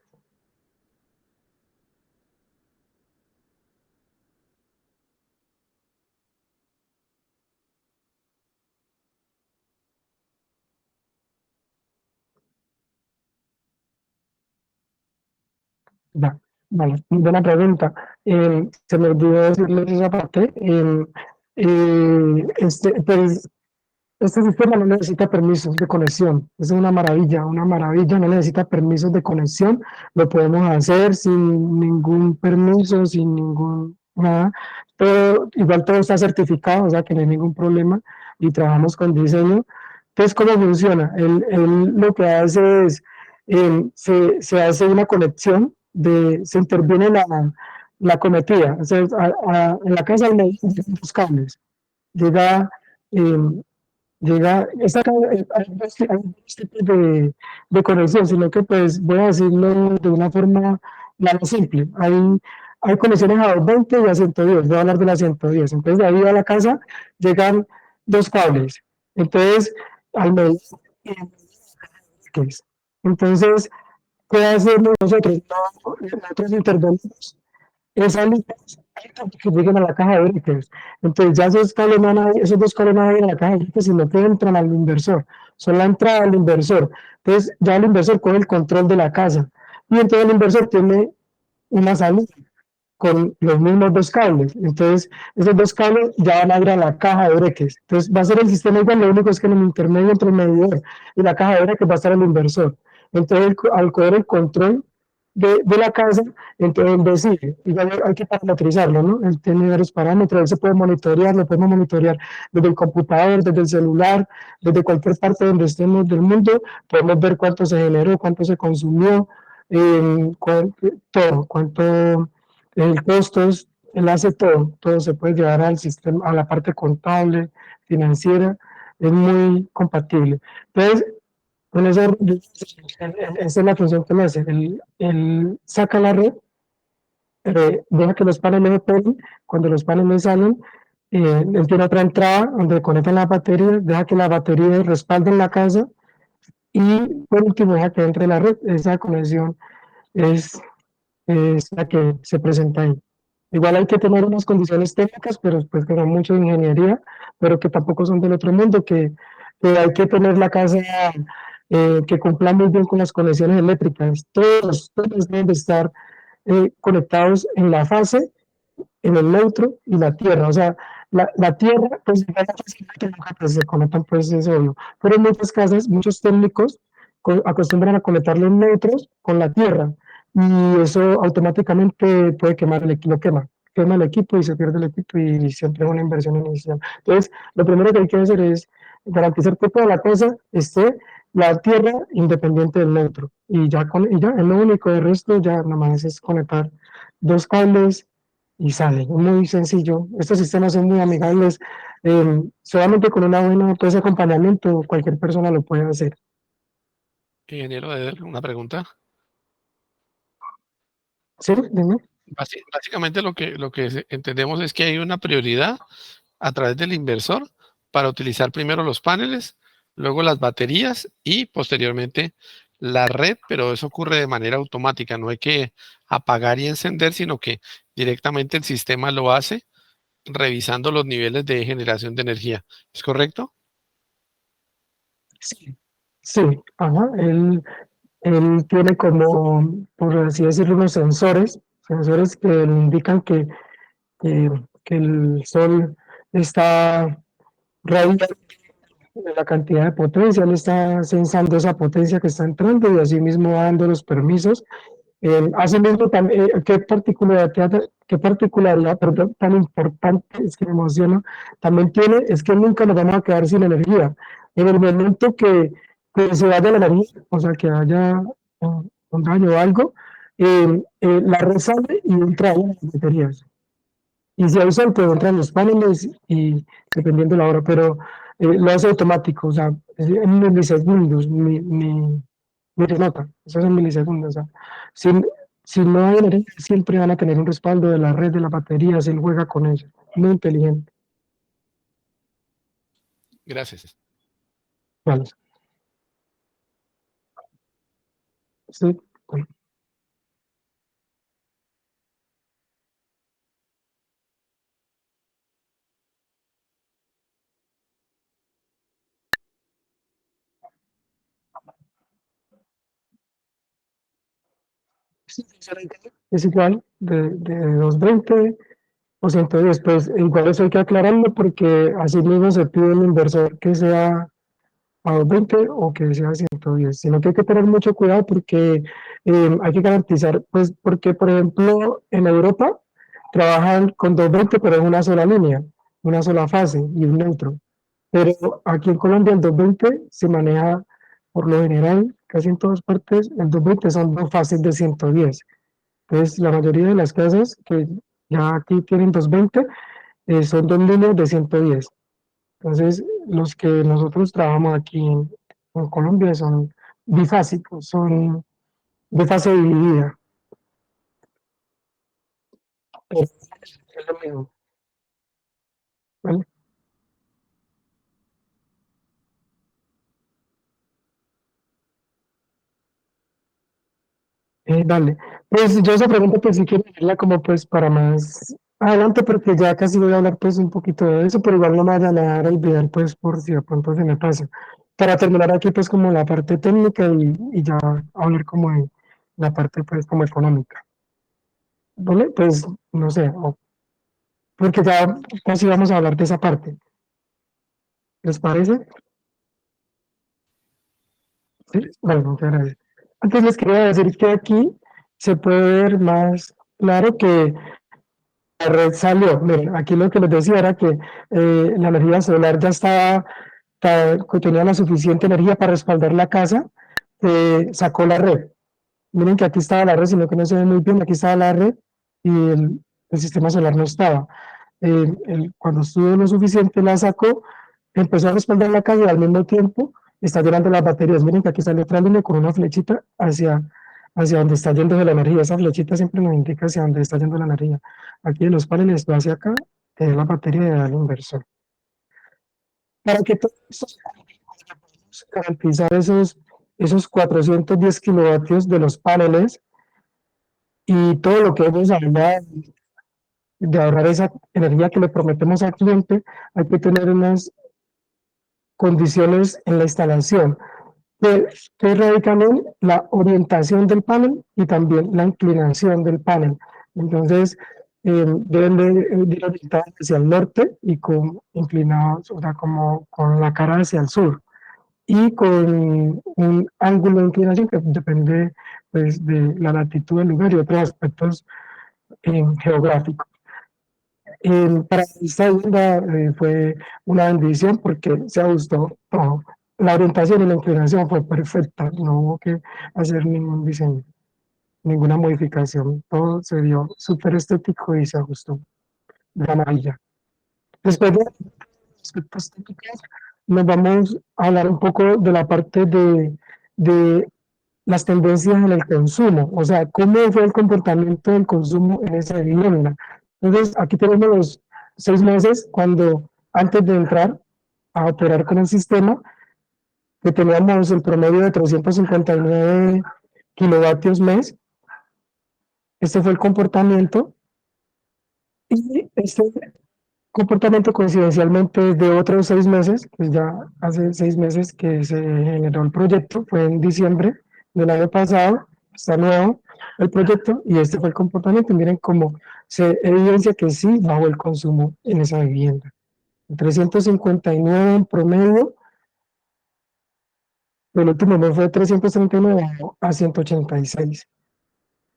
ya. Vale, muy buena pregunta. Se me olvidó decirles esa parte. Pues este sistema no necesita permisos de conexión. Es una maravilla, no necesita permisos de conexión. Lo podemos hacer sin ningún permiso, sin ningún nada. Todo, igual todo está certificado, o sea que no hay ningún problema y trabajamos con diseño. Entonces, ¿cómo funciona? Él lo que hace es, se hace una conexión, se interviene la cometida. O sea, en la casa hay dos cables. Llega em, hay dos tipos de conexión, sino que pues voy a decirlo de una forma la más simple. Hay conexiones a 220 y a 110, voy a hablar de la 110. Entonces de ahí a la casa llegan dos cables. Entonces, al medio, entonces, ¿qué hacemos nosotros? No, nosotros intervenimos esa luz que lleguen a la caja de breakers. Entonces ya esos dos cables no van a ir a la caja de breakers, sino que entran al inversor. Son la entrada del inversor. Entonces ya el inversor coge el control de la casa. Y entonces el inversor tiene una salida con los mismos dos cables. Entonces, esos dos cables ya van a ir a la caja de breques. Entonces, va a ser el sistema igual, lo único es que en el intermedio entre el medidor y la caja de breques va a estar el inversor. Entonces, al coger el control de la casa, entonces él decide, igual hay que parametrizarlo, ¿no? Él tiene varios parámetros, él se puede monitorear, lo podemos monitorear desde el computador, desde el celular, desde cualquier parte donde estemos del mundo, podemos ver cuánto se generó, cuánto se consumió, todo, cuánto el costos, él hace todo, todo se puede llevar al sistema, a la parte contable, financiera, es muy compatible. Entonces, con eso, esa es la función que me hace. Él saca la red, deja que los paneles operen, cuando los paneles salen, él tiene otra entrada donde conectan las baterías, deja que la batería respalde en la casa y por último deja que entre la red. Esa conexión es es la que se presenta ahí. Igual hay que tener unas condiciones técnicas, pero pues que son mucho de ingeniería, pero que tampoco son del otro mundo, que hay que tener la casa que cumpla muy bien con las conexiones eléctricas. Todos deben de estar conectados en la fase, en el neutro y la tierra. O sea, la tierra, pues ya la fase nunca pues, se conectan, pues es obvio. Pero en muchas casas, muchos técnicos acostumbran a conectar los neutros con la tierra y eso automáticamente puede quemar el equipo, quema el equipo y se pierde el equipo y siempre es una inversión inicial. Entonces, lo primero que hay que hacer es garantizar que toda la cosa esté la tierra independiente del neutro y ya es lo único, el resto ya nada más es conectar dos cables y sale. Muy sencillo. Estos sistemas son muy amigables. Solamente con una buena pues, acompañamiento cualquier persona lo puede hacer. Ingeniero, una pregunta. ¿Sí? Dime. Básicamente lo que entendemos es que hay una prioridad a través del inversor para utilizar primero los paneles, luego las baterías y posteriormente la red, pero eso ocurre de manera automática, no hay que apagar y encender, sino que directamente el sistema lo hace revisando los niveles de generación de energía. ¿Es correcto? Sí. Sí, ajá. Él tiene como, por así decirlo, unos sensores que le indican que, que el sol está radiando la cantidad de potencia, él está sensando esa potencia que está entrando y así mismo dando los permisos. Asimismo, qué particularidad, perdón, tan importante, es que me emociona, también tiene, es que nunca nos vamos a quedar sin energía. En el momento que se vaya la energía, o sea, que haya un daño o algo, la red sale y entra ahí en las baterías. Y si hay sol, pues entran los paneles y dependiendo de la hora, pero lo hace automático, o sea, en milisegundos, ni se nota, eso es en milisegundos. O sea, si, si no hay energía, siempre van a tener un respaldo de la red, de la batería, si él juega con eso. Muy inteligente. Gracias. Vale. Sí, bueno. es igual de 220 o 110. Pues igual eso hay que aclararlo porque así mismo se pide un inversor que sea a 220 o que sea 110, sino que hay que tener mucho cuidado porque hay que garantizar, pues porque por ejemplo en Europa trabajan con 220 pero es una sola línea, una sola fase y un neutro. Pero aquí en Colombia el 220 se maneja por lo general, casi en todas partes, el 220 son dos fases de 110. Entonces la mayoría de las casas que ya aquí tienen 220 son dos líneas de 110. Entonces, los que nosotros trabajamos aquí en Colombia son bifásicos, son de fase dividida. Es lo mismo, ¿vale? Dale. Pues yo esa pregunta pues sí quiero hacerla como pues para más adelante porque ya casi voy a hablar pues un poquito de eso, pero igual no me vayan a dar a olvidar pues por si de pronto se me pasa. Para terminar aquí pues como la parte técnica y ya hablar como de la parte pues como económica. ¿Vale? Pues no sé, porque ya casi vamos a hablar de esa parte. ¿Les parece? Sí, bueno, muchas gracias. Antes les quería decir que aquí se puede ver más claro que la red salió. Miren, aquí lo que les decía era que la energía solar ya estaba, que tenía la suficiente energía para respaldar la casa, sacó la red. Miren que aquí estaba la red, sino que no se ve muy bien, aquí estaba la red y el sistema solar no estaba. Cuando estuvo lo suficiente, la sacó, empezó a respaldar la calle y al mismo tiempo está llenando las baterías. Miren que aquí sale otra línea con una flechita hacia donde está yendo la energía. Esa flechita siempre nos indica hacia dónde está yendo la energía. Aquí en los paneles va hacia acá, la batería del inversor. Para que todo esto se garantizar esos 410 kilovatios de los paneles y todo lo que hemos hablado de ahorrar esa energía que le prometemos al cliente, hay que tener unas condiciones en la instalación que radican en la orientación del panel y también la inclinación del panel. Entonces, deben de ir orientados hacia el norte y con inclinados, o sea, como con la cara hacia el sur y con un ángulo de inclinación que depende pues, de la latitud del lugar y otros aspectos geográficos. Para esta vivienda fue una bendición porque se ajustó todo. La orientación y la inclinación fue perfecta, no hubo que hacer ningún diseño, ninguna modificación. Todo se vio súper estético y se ajustó de la maravilla. Después de aspectos técnicos, nos vamos a hablar un poco de la parte de las tendencias en el consumo, o sea, cómo fue el comportamiento del consumo en esa vivienda. Entonces, aquí tenemos los 6 meses cuando antes de entrar a operar con el sistema, que teníamos el promedio de 359 kilovatios mes. Este fue el comportamiento y este comportamiento coincidencialmente de otros 6 meses, pues ya hace 6 meses que se generó el proyecto, fue en diciembre del año pasado, está nuevo el proyecto y este fue el comportamiento. Miren cómo se evidencia que sí bajó el consumo en esa vivienda. 359 en promedio, el último mes fue 339 a 186.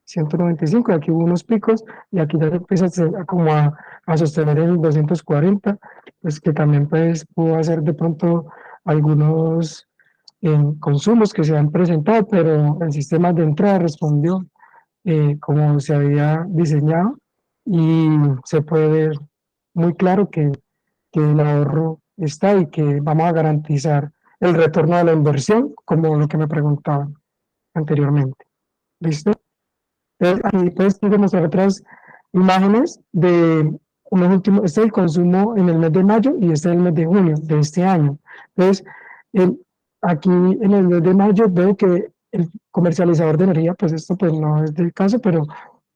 195, aquí hubo unos picos y aquí ya empieza como a sostener el 240, pues que también pues pudo hacer de pronto algunos consumos que se han presentado, pero el sistema de entrada respondió como se había diseñado y se puede ver muy claro que el ahorro está y que vamos a garantizar el retorno de la inversión, como lo que me preguntaban anteriormente. ¿Listo? Aquí pues mostrar otras imágenes de unos últimos, este es el consumo en el mes de mayo y este es el mes de junio de este año. Entonces, el- aquí en el mes de mayo veo que el comercializador de energía, pues esto pues no es del caso, pero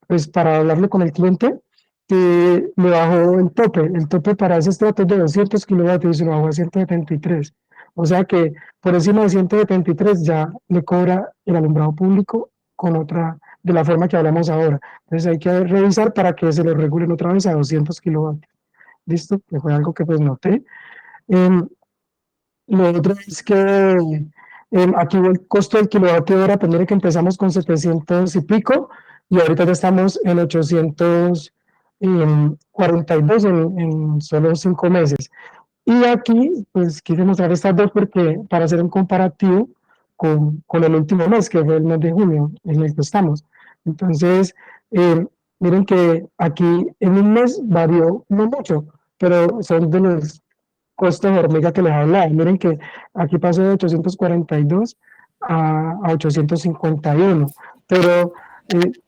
pues para hablarle con el cliente, que le bajó el tope para ese estrato es de 200 kilovatios y lo bajó a 173. O sea que por encima de 173 ya le cobra el alumbrado público con otra de la forma que hablamos ahora. Entonces hay que revisar para que se lo regulen otra vez a 200 kilovatios. ¿Listo? Que fue algo que pues noté. Em, lo otro es que aquí el costo del kilovatio hora, pues mire que empezamos con 700 y pico y ahorita ya estamos en 842 en solo 5 meses. Y aquí, pues quise mostrar estas dos porque para hacer un comparativo con el último mes, que fue el mes de junio, en el que estamos. Entonces, eh, miren que aquí en un mes varió no mucho, pero son de los costos de hormiga que les hablaba. Miren que aquí pasó de 842 a 851, pero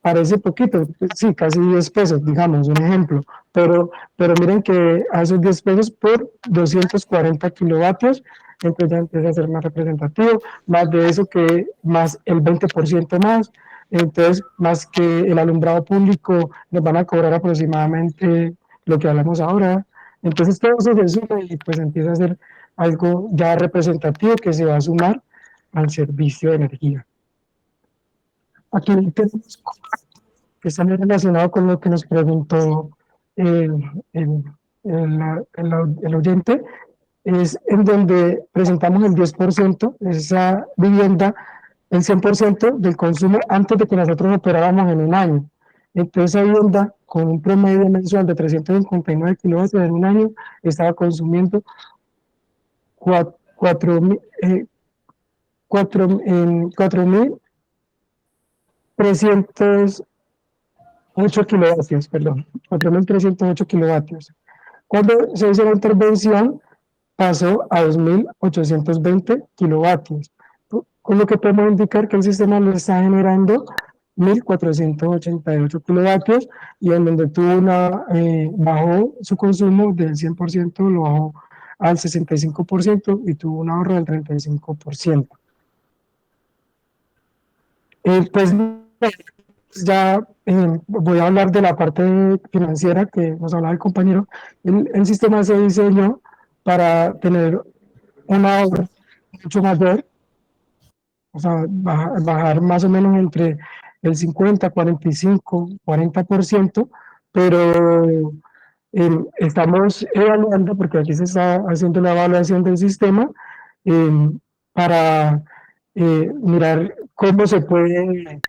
parece poquito, sí, casi 10 pesos, digamos, un ejemplo, pero miren que a esos 10 pesos por 240 kilovatios, entonces ya empieza a ser más representativo, más de eso que más el 20% más, entonces más que el alumbrado público nos van a cobrar aproximadamente lo que hablamos ahora, entonces todo eso se suma y pues empieza a ser algo ya representativo que se va a sumar al servicio de energía. Aquí tenemos que está muy relacionado con lo que nos preguntó el, el, el oyente, es en donde presentamos el 10%, esa vivienda, el 100% del consumo antes de que nosotros operáramos en un año. Entonces, esa vivienda, con un promedio mensual de 359 kilovatios en un año, estaba consumiendo 4.308 kilovatios, perdón, 4.308 kilovatios. Cuando se hizo la intervención, pasó a 2.820 kilovatios, con lo que podemos indicar que el sistema lo está generando 1.488 kilovatios y en donde bajó su consumo del 100%, lo bajó al 65% y tuvo un ahorro del 35%. Pues ya voy a hablar de la parte financiera que nos hablaba el compañero. El sistema se diseñó para tener un ahorro mucho mayor, o sea, bajar más o menos entre el 50, 45, 40%, pero estamos evaluando, porque aquí se está haciendo la evaluación del sistema, eh, para mirar cómo se puede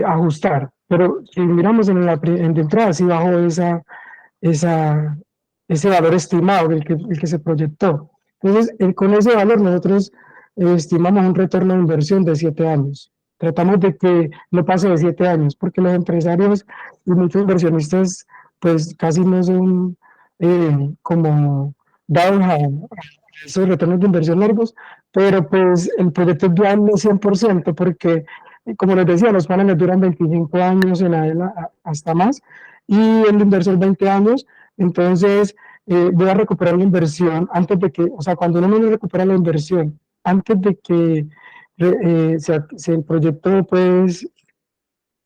ajustar. Pero si miramos de entrada, sí bajó esa, ese valor estimado, el que se proyectó. Entonces, con ese valor nosotros estimamos un retorno de inversión de 7 años. Tratamos de que no pase de 7 años, porque los empresarios y muchos inversionistas, pues casi no son como dados a esos retornos de inversión largos, pero pues el proyecto es viable 100%, porque, como les decía, los paneles duran 25 años hasta más, y el inversor 20 años, entonces voy a recuperar la inversión antes de que, o sea, cuando uno no recupera la inversión, antes de que el proyecto, pues,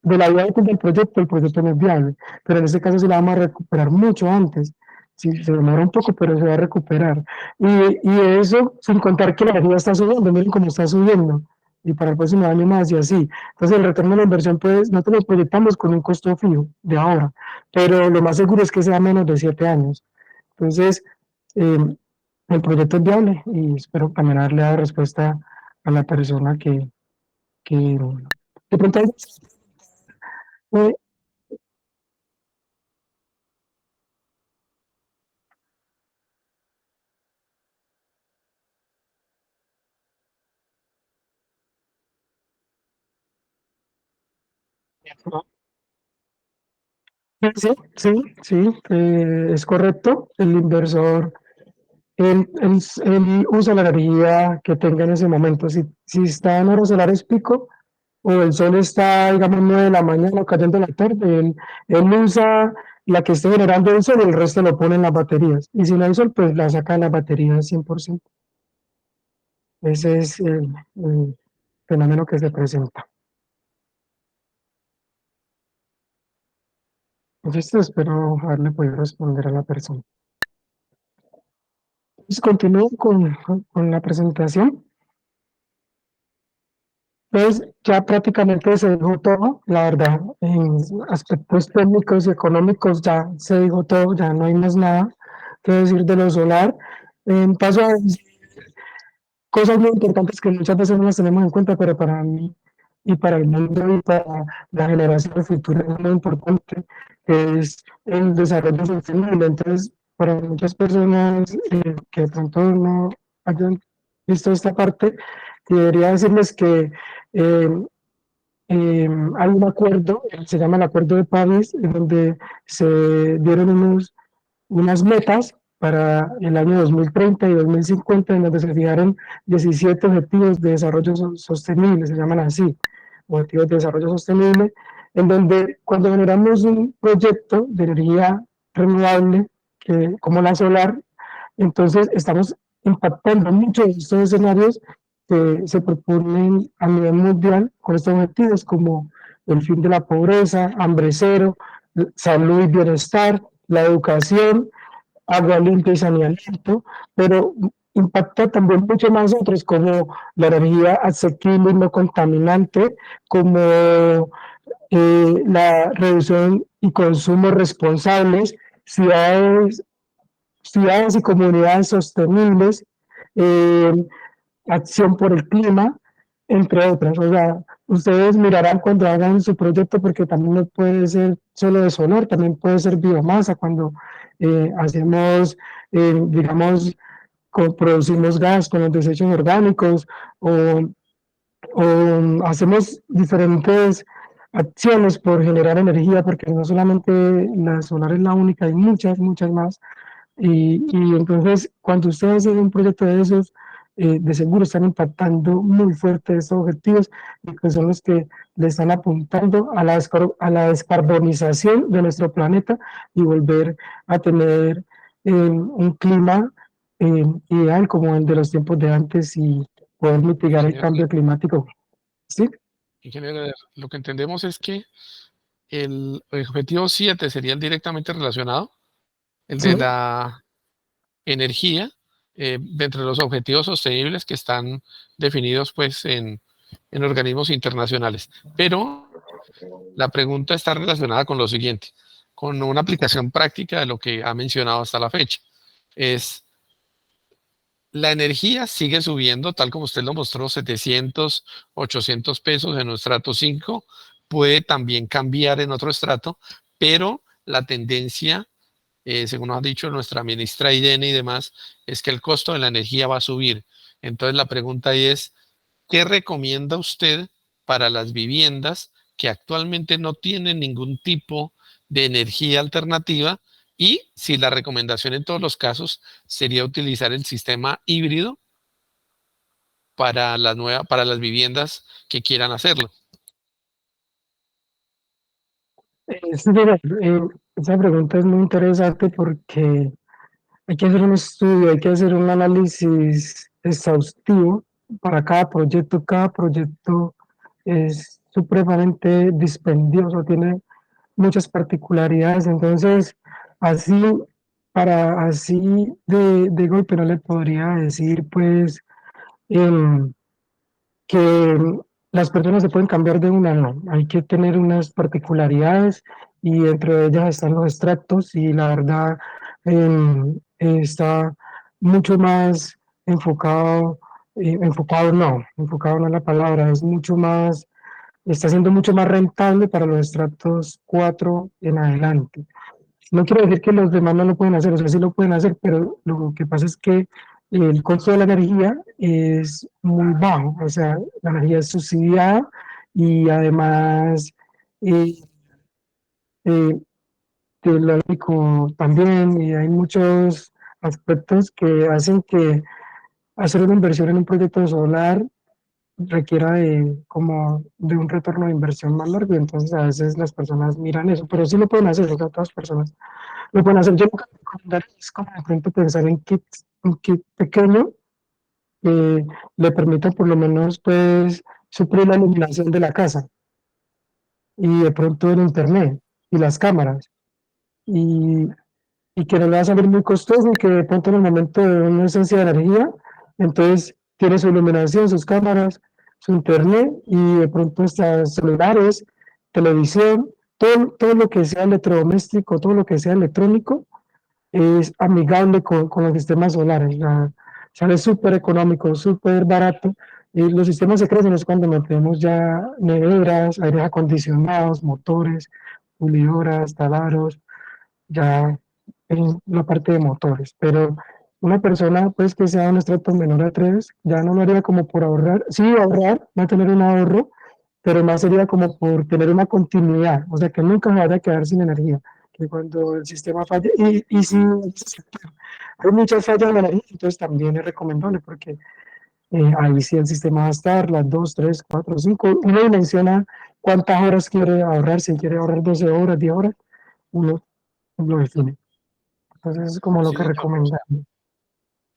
de la vida útil del proyecto, el proyecto no es viable, pero en este caso se la vamos a recuperar mucho antes. Sí, se demora un poco, pero se va a recuperar. Y eso sin contar que la energía está subiendo, miren cómo está subiendo, y para el próximo año más y así. Entonces el retorno de la inversión, pues, no te lo proyectamos con un costo fijo de ahora, pero lo más seguro es que sea menos de 7 años. Entonces, eh, el proyecto es viable y espero también haberle dado respuesta a la persona que de pronto eh, sí, sí, sí, es correcto. El inversor, él usa la energía que tenga en ese momento. Si está en horas solares pico o el sol está, digamos, 9 de la mañana o cayendo en la tarde, él usa la que esté generando el sol y el resto lo pone en las baterías. Y si no hay sol, pues la saca de las baterías 100%. Ese es el fenómeno que se presenta. Entonces, espero haberle podido responder a la persona. Pues continúo con la presentación. Entonces, ya prácticamente se dijo todo, la verdad, en aspectos técnicos y económicos ya se dijo todo, ya no hay más nada que decir de lo solar. Paso a cosas muy importantes que muchas veces no las tenemos en cuenta, pero para mí y para el mundo y para la generación futura es muy importante, que es el desarrollo sostenible. Entonces, para muchas personas que de pronto no hayan visto esta parte, debería decirles que eh, hay un acuerdo, se llama el Acuerdo de París, en donde se dieron unas metas para el año 2030 y 2050, en donde se fijaron 17 objetivos de desarrollo sostenible, se llaman así, objetivos de desarrollo sostenible, en donde cuando generamos un proyecto de energía renovable, como la solar, entonces estamos impactando muchos de estos escenarios que se proponen a nivel mundial con estos objetivos como el fin de la pobreza, hambre cero, salud y bienestar, la educación, agua limpia y saneamiento, pero impacta también mucho más otros como la energía asequible y no contaminante, como la reducción y consumo responsables, ciudades, ciudades y comunidades sostenibles, eh, acción por el clima, entre otras. O sea, ustedes mirarán cuando hagan su proyecto, porque también no puede ser solo de solar, también puede ser biomasa, cuando hacemos, digamos, producimos gas con los desechos orgánicos o, o hacemos diferentes acciones por generar energía, porque no solamente la solar es la única, hay muchas, muchas más. Y entonces, cuando ustedes hacen un proyecto de esos, de seguro están impactando muy fuerte estos objetivos, y que son los que le están apuntando a a la descarbonización de nuestro planeta y volver a tener un clima ideal como el de los tiempos de antes y poder mitigar el Ingeniero, cambio climático. ¿Sí? ingeniero, lo que entendemos es que el objetivo 7 sería el directamente relacionado, el Sí. de la energía, de entre los objetivos sostenibles que están definidos pues en organismos internacionales. Pero la pregunta está relacionada con lo siguiente, con una aplicación práctica de lo que ha mencionado hasta la fecha. Es, la energía sigue subiendo, tal como usted lo mostró, 700, 800 pesos en un estrato 5, puede también cambiar en otro estrato, pero la tendencia, según nos ha dicho nuestra ministra Irene y demás, es que el costo de la energía va a subir. Entonces la pregunta es, ¿qué recomienda usted para las viviendas que actualmente no tienen ningún tipo de energía alternativa? Y si la recomendación en todos los casos sería utilizar el sistema híbrido para las viviendas que quieran hacerlo. Sí, mira, esa pregunta es muy interesante porque hay que hacer un estudio, hay que hacer un análisis exhaustivo para cada proyecto. Cada proyecto es supremamente dispendioso, tiene muchas particularidades. Entonces, así, así de golpe no le podría decir, pues, em, que las personas se pueden cambiar de una, no. Hay que tener unas particularidades y entre ellas están los extractos y la verdad está mucho más enfocado, enfocado no es la palabra, es mucho más, está siendo mucho más rentable para los extractos 4 en adelante. No quiero decir que los demás no lo pueden hacer, o sea, sí lo pueden hacer, pero lo que pasa es que el costo de la energía es muy bajo, o sea, la energía es subsidiada y además eh, eh, tecnológico también, y hay muchos aspectos que hacen que hacer una inversión en un proyecto solar requiera de como de un retorno de inversión más largo, entonces a veces las personas miran eso, pero sí lo pueden hacer, o sea, todas las personas lo pueden hacer. Yo lo que recomendaría es como de pronto pensar en un kit pequeño que le permita por lo menos pues suplir la iluminación de la casa y de pronto el internet y las cámaras y, y que no le va a salir muy costoso y que de pronto en el momento de una esencia de energía, entonces tiene su iluminación, sus cámaras su internet y de pronto hasta celulares, televisión, todo lo que sea electrodoméstico, todo lo que sea electrónico es amigable con los sistemas solares. Sale súper económico, súper barato. Y los sistemas se crecen es cuando metemos ya neveras, aires acondicionados, motores, pulidoras, taladros, ya en la parte de motores. Pero una persona pues que sea un estrato menor a 3 ya no lo haría como por ahorrar. Sí, ahorrar, va a tener un ahorro, pero más sería como por tener una continuidad, o sea, que nunca se vaya a quedar sin energía, que cuando el sistema falle, y si hay muchas fallas en la energía, entonces también es recomendable, porque ahí sí el sistema va a estar las 2 3 4 5 uno dimensiona cuántas horas quiere ahorrar, si quiere ahorrar 12 horas, 10 horas, uno lo define. Entonces es como lo Sí, que señor. recomendamos.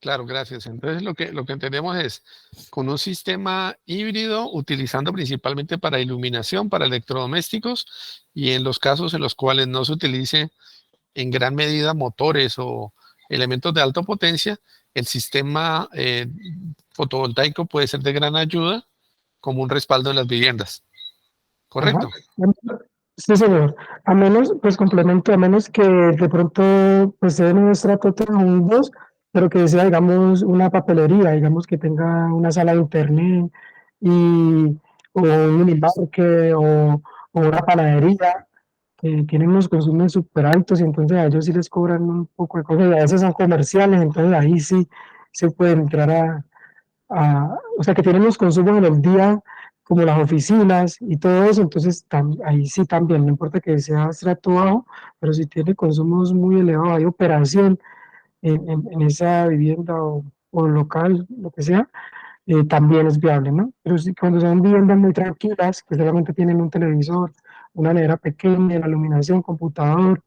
Claro, gracias. Entonces, lo que entendemos es, con un sistema híbrido, utilizando principalmente para iluminación, para electrodomésticos, y en los casos en los cuales no se utilice en gran medida motores o elementos de alta potencia, el sistema fotovoltaico puede ser de gran ayuda como un respaldo en las viviendas. Ajá. ¿Correcto? Sí, señor. A menos, pues complemento, a menos que de pronto pues sea en un estrato 3 o un 2, pero que sea, digamos, una papelería, digamos que tenga una sala de internet y, o un minimarket o una panadería, que tienen unos consumos súper altos y entonces a ellos sí les cobran un poco de cosas y a veces son comerciales, entonces ahí sí se puede entrar o sea, que tienen los consumos en el día, como las oficinas y todo eso, entonces ahí sí también, no importa que sea estrato bajo, pero si tiene consumos muy elevados, hay operación en esa vivienda o local, lo que sea, también es viable, ¿no? Pero si cuando son viviendas muy tranquilas, que solamente tienen un televisor, una nevera pequeña, la iluminación, computador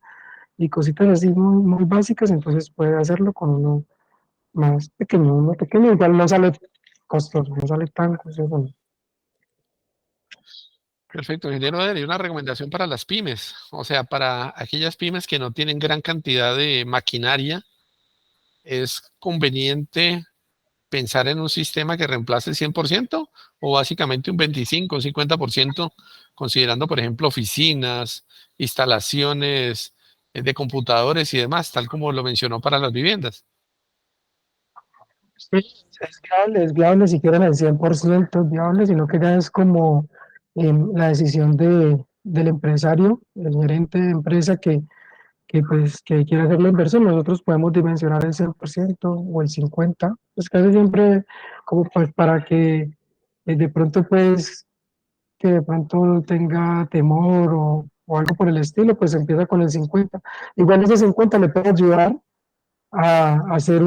y cositas así muy básicas, entonces puede hacerlo con uno pequeño, igual no sale costoso, no sale tan costoso. No. Perfecto, ingeniero Eder, y una recomendación para las pymes, o sea, para aquellas pymes que no tienen gran cantidad de maquinaria, ¿es conveniente pensar en un sistema que reemplace el 100% o básicamente un 25 o 50%, considerando, por ejemplo, oficinas, instalaciones de computadores y demás, tal como lo mencionó para las viviendas? Sí, es viable si quieren el 100% es viable, sino que ya es como la decisión del empresario, el gerente de empresa pues, que quiere hacer la inversión. Nosotros podemos dimensionar el 100% o el 50%, pues casi siempre como pues para que de pronto pues que de pronto tenga temor o algo por el estilo, pues empieza con el 50. Igual ese 50 le puede ayudar a hacer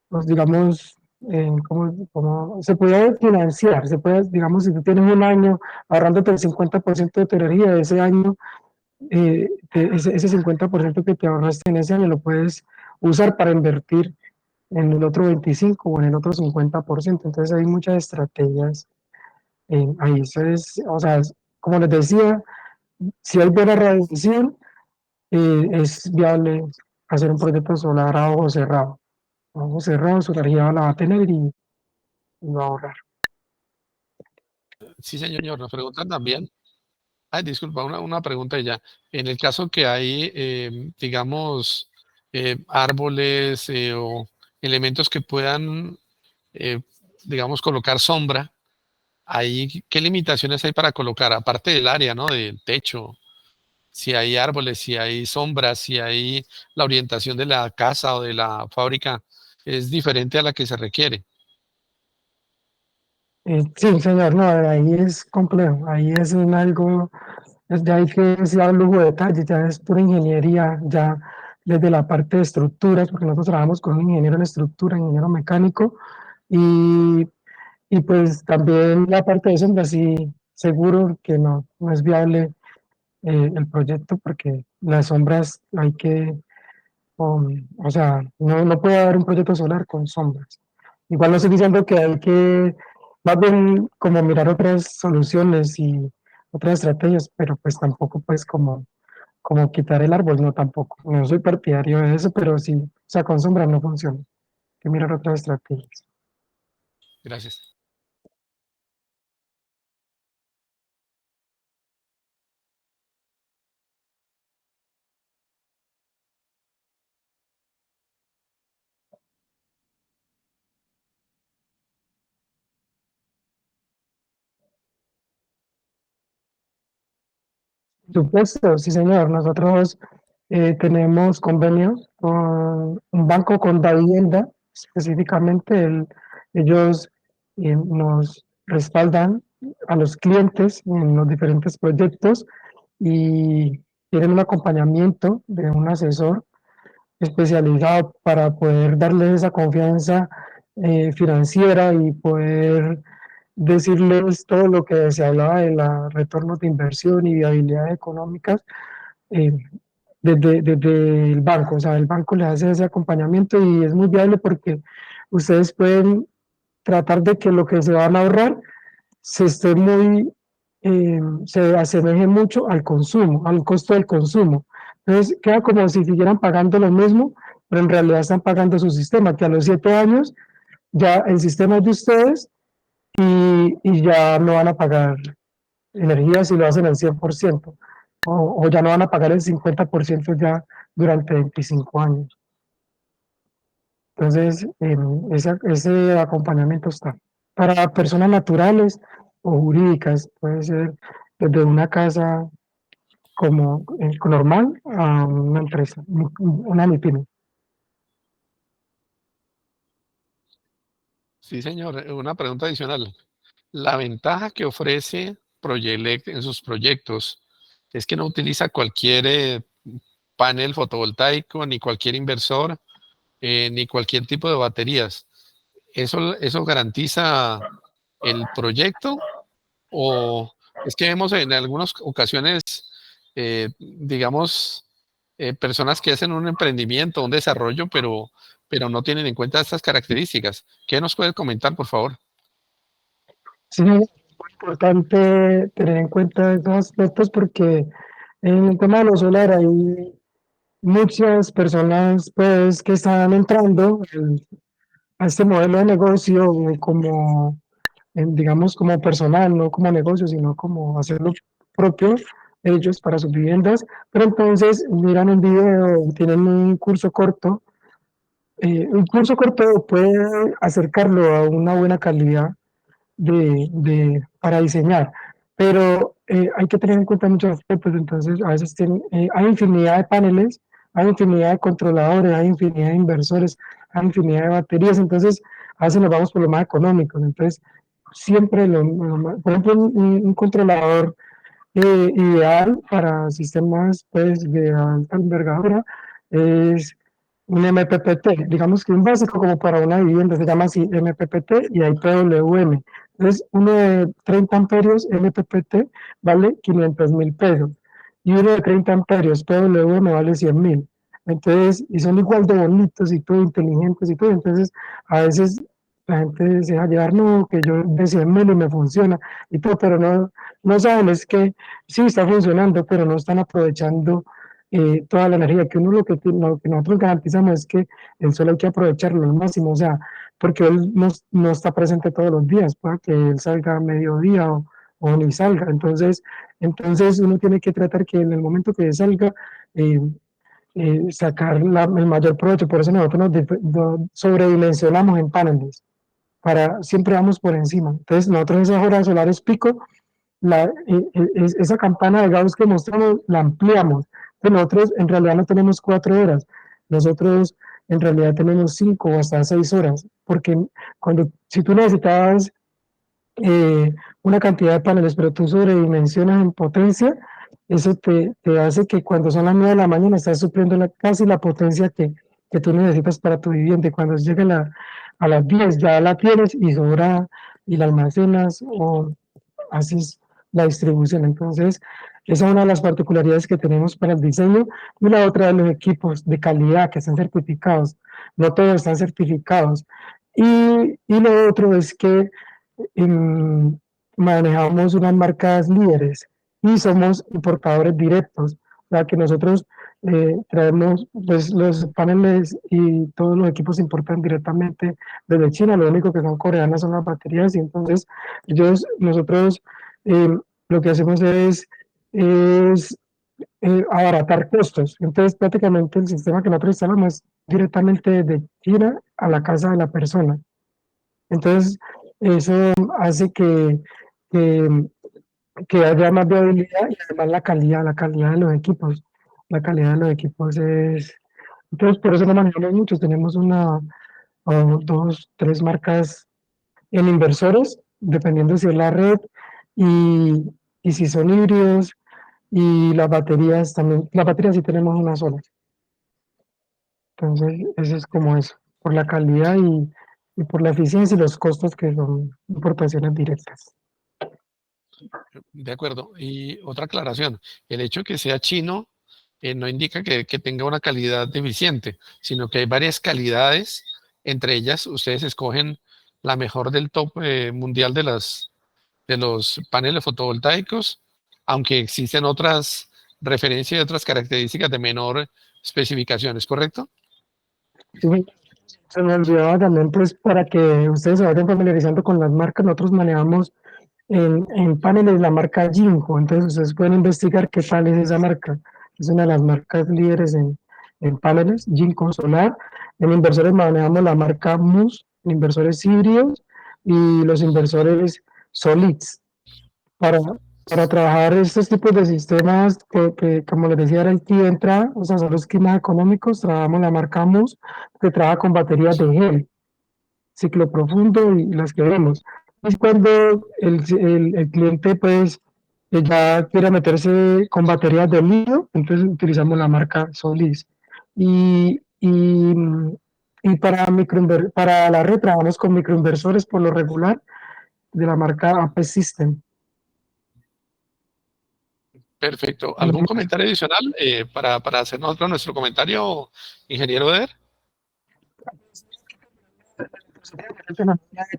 pues digamos, se puede financiar, se puede, digamos, si tú tienes un año ahorrándote el 50% de tu energía, ese año, ese 50% que te ahorraste en ese año lo puedes usar para invertir en el otro 25 o en el otro 50%. Entonces hay muchas estrategias ahí. Eso es, o sea, como les decía, si hay buena radiación, es viable hacer un proyecto solar a ojo cerrado. A ojo cerrado, su energía la va a tener y va a ahorrar. Sí, señor, nos preguntan también. Ay, disculpa, una pregunta ya. En el caso que hay, digamos, árboles o elementos que puedan, eh, digamos, colocar sombra, ahí, ¿qué limitaciones hay para colocar? Aparte del área, ¿no? Del techo, si hay árboles, si hay sombras, si hay la orientación de la casa o de la fábrica, es diferente a la que se requiere. Sí, señor, no, ahí es complejo, ahí es en algo, ya hay que dar lujo de detalle, ya es pura ingeniería, ya desde la parte de estructuras, porque nosotros trabajamos con un ingeniero en estructura, ingeniero mecánico, y, y pues también la parte de sombra, sí, seguro que no es viable el proyecto, porque las sombras hay que o sea, no puede haber un proyecto solar con sombras. Igual no estoy diciendo que hay que más bien como mirar otras soluciones y otras estrategias, pero pues tampoco pues como quitar el árbol, no tampoco. No soy partidario de eso, pero sí, o sea, con sombras no funciona. Hay que mirar otras estrategias. Gracias. Supuesto, sí, señor. Nosotros tenemos convenios con un banco con Davivienda, específicamente ellos nos respaldan a los clientes en los diferentes proyectos y tienen un acompañamiento de un asesor especializado para poder darles esa confianza financiera y poder decirles todo lo que se hablaba de los retornos de inversión y viabilidades económicas eh, desde el banco. O sea, el banco les hace ese acompañamiento y es muy viable porque ustedes pueden tratar de que lo que se van a ahorrar se esté muy, se asemeje mucho al consumo, al costo del consumo. Entonces, queda como si siguieran pagando lo mismo, pero en realidad están pagando su sistema, que a los 7 años ya el sistema es de ustedes y ya no van a pagar energía si lo hacen al 100%, o ya no van a pagar el 50% ya durante 25 años. Entonces, ese acompañamiento está para personas naturales o jurídicas, puede ser desde una casa como normal a una empresa, una MIPYME. Sí, señor. Una pregunta adicional. La ventaja que ofrece Proyelec en sus proyectos es que no utiliza cualquier panel fotovoltaico, ni cualquier inversor, ni cualquier tipo de baterías. ¿Eso garantiza el proyecto? ¿O es que vemos en algunas ocasiones, digamos, personas que hacen un emprendimiento, un desarrollo, pero no tienen en cuenta estas características? ¿Qué nos puede comentar, por favor? Sí, es muy importante tener en cuenta esos aspectos porque en el tema de lo solar hay muchas personas pues que están entrando a este modelo de negocio como digamos, como personal, no como negocio, sino como hacerlo propio ellos para sus viviendas. Pero entonces miran un video, tienen un curso corto puede acercarlo a una buena calidad para diseñar, pero hay que tener en cuenta muchos aspectos, entonces a veces hay infinidad de paneles, hay infinidad de controladores, hay infinidad de inversores, hay infinidad de baterías, entonces a veces nos vamos por lo más económicos, entonces siempre, por ejemplo, un controlador ideal para sistemas pues, de alta envergadura es un MPPT, digamos que un básico como para una vivienda se llama así MPPT y hay PWM. Entonces, uno de 30 amperios MPPT vale 500.000 pesos y uno de 30 amperios PWM vale 100.000. Entonces, y son igual de bonitos y todo, inteligentes y todo. Entonces, a veces la gente se deja llevar, no, que yo de 100.000 y me funciona y todo, pero no saben, es que sí está funcionando, pero no están aprovechando toda la energía, que uno lo que nosotros garantizamos es que el sol hay que aprovecharlo al máximo, o sea, porque él no está presente todos los días, puede que él salga a mediodía o ni salga, entonces uno tiene que tratar que en el momento que salga, eh, sacar el mayor provecho, por eso nosotros nos sobredimensionamos en paneles, siempre vamos por encima, entonces nosotros esas horas solares pico esa campana de Gauss que mostramos la ampliamos. Pero nosotros en realidad no tenemos 4 horas, nosotros en realidad tenemos 5 o hasta 6 horas, porque si tú necesitabas una cantidad de paneles, pero tú sobredimensionas en potencia, eso te hace que cuando son las 9 de la mañana estás supliendo casi la potencia que tú necesitas para tu vivienda. Y cuando llega a las 10 ya la tienes y sobra y la almacenas o haces la distribución. Entonces, esa es una de las particularidades que tenemos para el diseño y la otra de los equipos de calidad que están certificados. No todos están certificados. Y lo otro es que em, manejamos unas marcas líderes y somos importadores directos. O sea que nosotros traemos pues, los paneles y todos los equipos se importan directamente desde China. Lo único que son coreanas son las baterías y entonces nosotros eh, lo que hacemos es abaratar costos. Entonces, prácticamente el sistema que nosotros instalamos es directamente de China a la casa de la persona. Entonces, eso hace que que haya más viabilidad y además la calidad de los equipos. La calidad de los equipos es... Entonces, por eso no manejamos muchos. Tenemos una o dos, tres marcas en inversores, dependiendo si es la red y, y si son híbridos. Y las baterías también, las baterías sí tenemos una sola. Entonces, eso es como eso, por la calidad y por la eficiencia y los costos que son importaciones directas. De acuerdo. Y otra aclaración, el hecho de que sea chino no indica que tenga una calidad deficiente, sino que hay varias calidades. Entre ellas, ustedes escogen la mejor del top mundial de los paneles fotovoltaicos, aunque existen otras referencias y otras características de menor especificación, ¿es correcto? Sí, se me olvidaba también, pues, para que ustedes se vayan familiarizando con las marcas, nosotros manejamos en paneles la marca Jinko, entonces ustedes pueden investigar qué tal es esa marca. Es una de las marcas líderes en paneles, Jinko Solar. En inversores manejamos la marca MUS, en inversores híbridos y los inversores Solids. Para, para trabajar estos tipos de sistemas que, como les decía, era el que entra, o sea, son los que más económicos, trabajamos la marca MUS, que trabaja con baterías de gel, ciclo profundo y las que vemos. Es cuando el cliente, pues, ya quiere meterse con baterías de litio, entonces utilizamos la marca Solis. Y, y, y para la red trabajamos con microinversores por lo regular de la marca AP System. Perfecto. ¿Algún comentario adicional para hacer nosotros nuestro comentario, ingeniero Eder?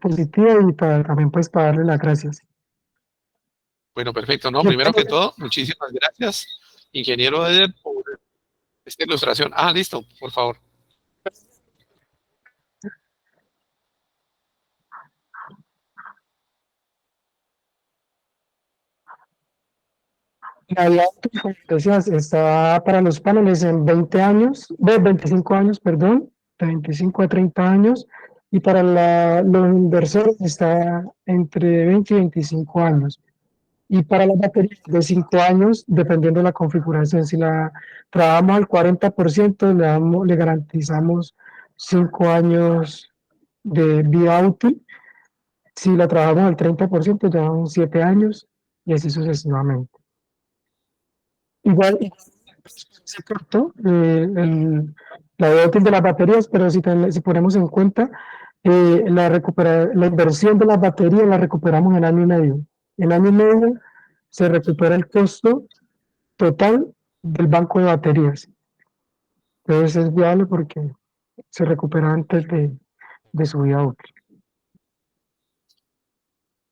Positiva y para, también pues para darle las gracias. Bueno, perfecto. No, Yo primero que tengo todo, muchísimas gracias, ingeniero Eder, por esta ilustración. Ah, listo, por favor. la vida útil, como decías, está para los paneles en 20 años, de 25 años, perdón, de 25 a 30 años, y para los inversores está entre 20 y 25 años. Y para las baterías de 5 años, dependiendo de la configuración, si la trabajamos al 40%, le garantizamos 5 años de vida útil. Si la trabajamos al 30%, llevamos 7 años y así sucesivamente. Igual se cortó la vida útil de las baterías, pero si ponemos en cuenta, la inversión de las baterías la recuperamos en año y medio. En año y medio se recupera el costo total del banco de baterías. Entonces es viable porque se recupera antes de su vida útil.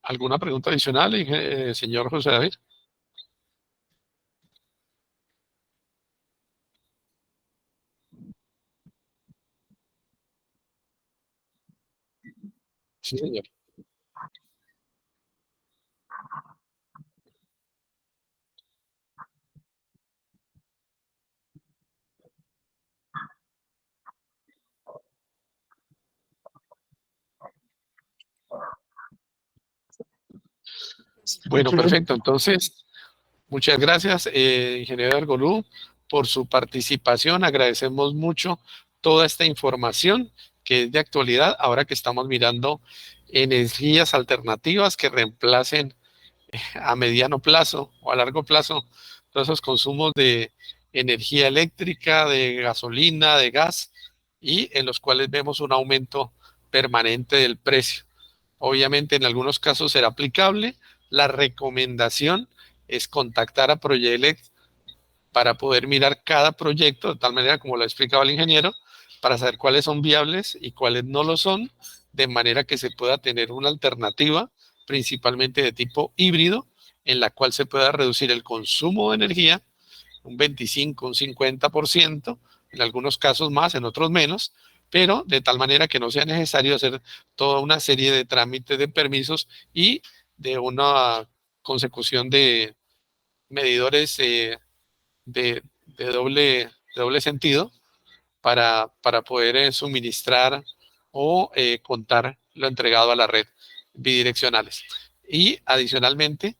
¿Alguna pregunta adicional, señor José David? Sí, señor. Bueno, perfecto. Entonces, muchas gracias, ingeniero Argolú, por su participación. Agradecemos mucho toda esta información que es de actualidad, ahora que estamos mirando energías alternativas que reemplacen a mediano plazo o a largo plazo todos esos consumos de energía eléctrica, de gasolina, de gas, y en los cuales vemos un aumento permanente del precio. Obviamente en algunos casos será aplicable. La recomendación es contactar a Proyelec para poder mirar cada proyecto, de tal manera como lo ha explicado el ingeniero, para saber cuáles son viables y cuáles no lo son, de manera que se pueda tener una alternativa, principalmente de tipo híbrido, en la cual se pueda reducir el consumo de energía un 25, un 50%, en algunos casos más, en otros menos, pero de tal manera que no sea necesario hacer toda una serie de trámites de permisos y de una consecución de medidores de doble sentido para poder suministrar o contar lo entregado a la red bidireccionales. Y adicionalmente,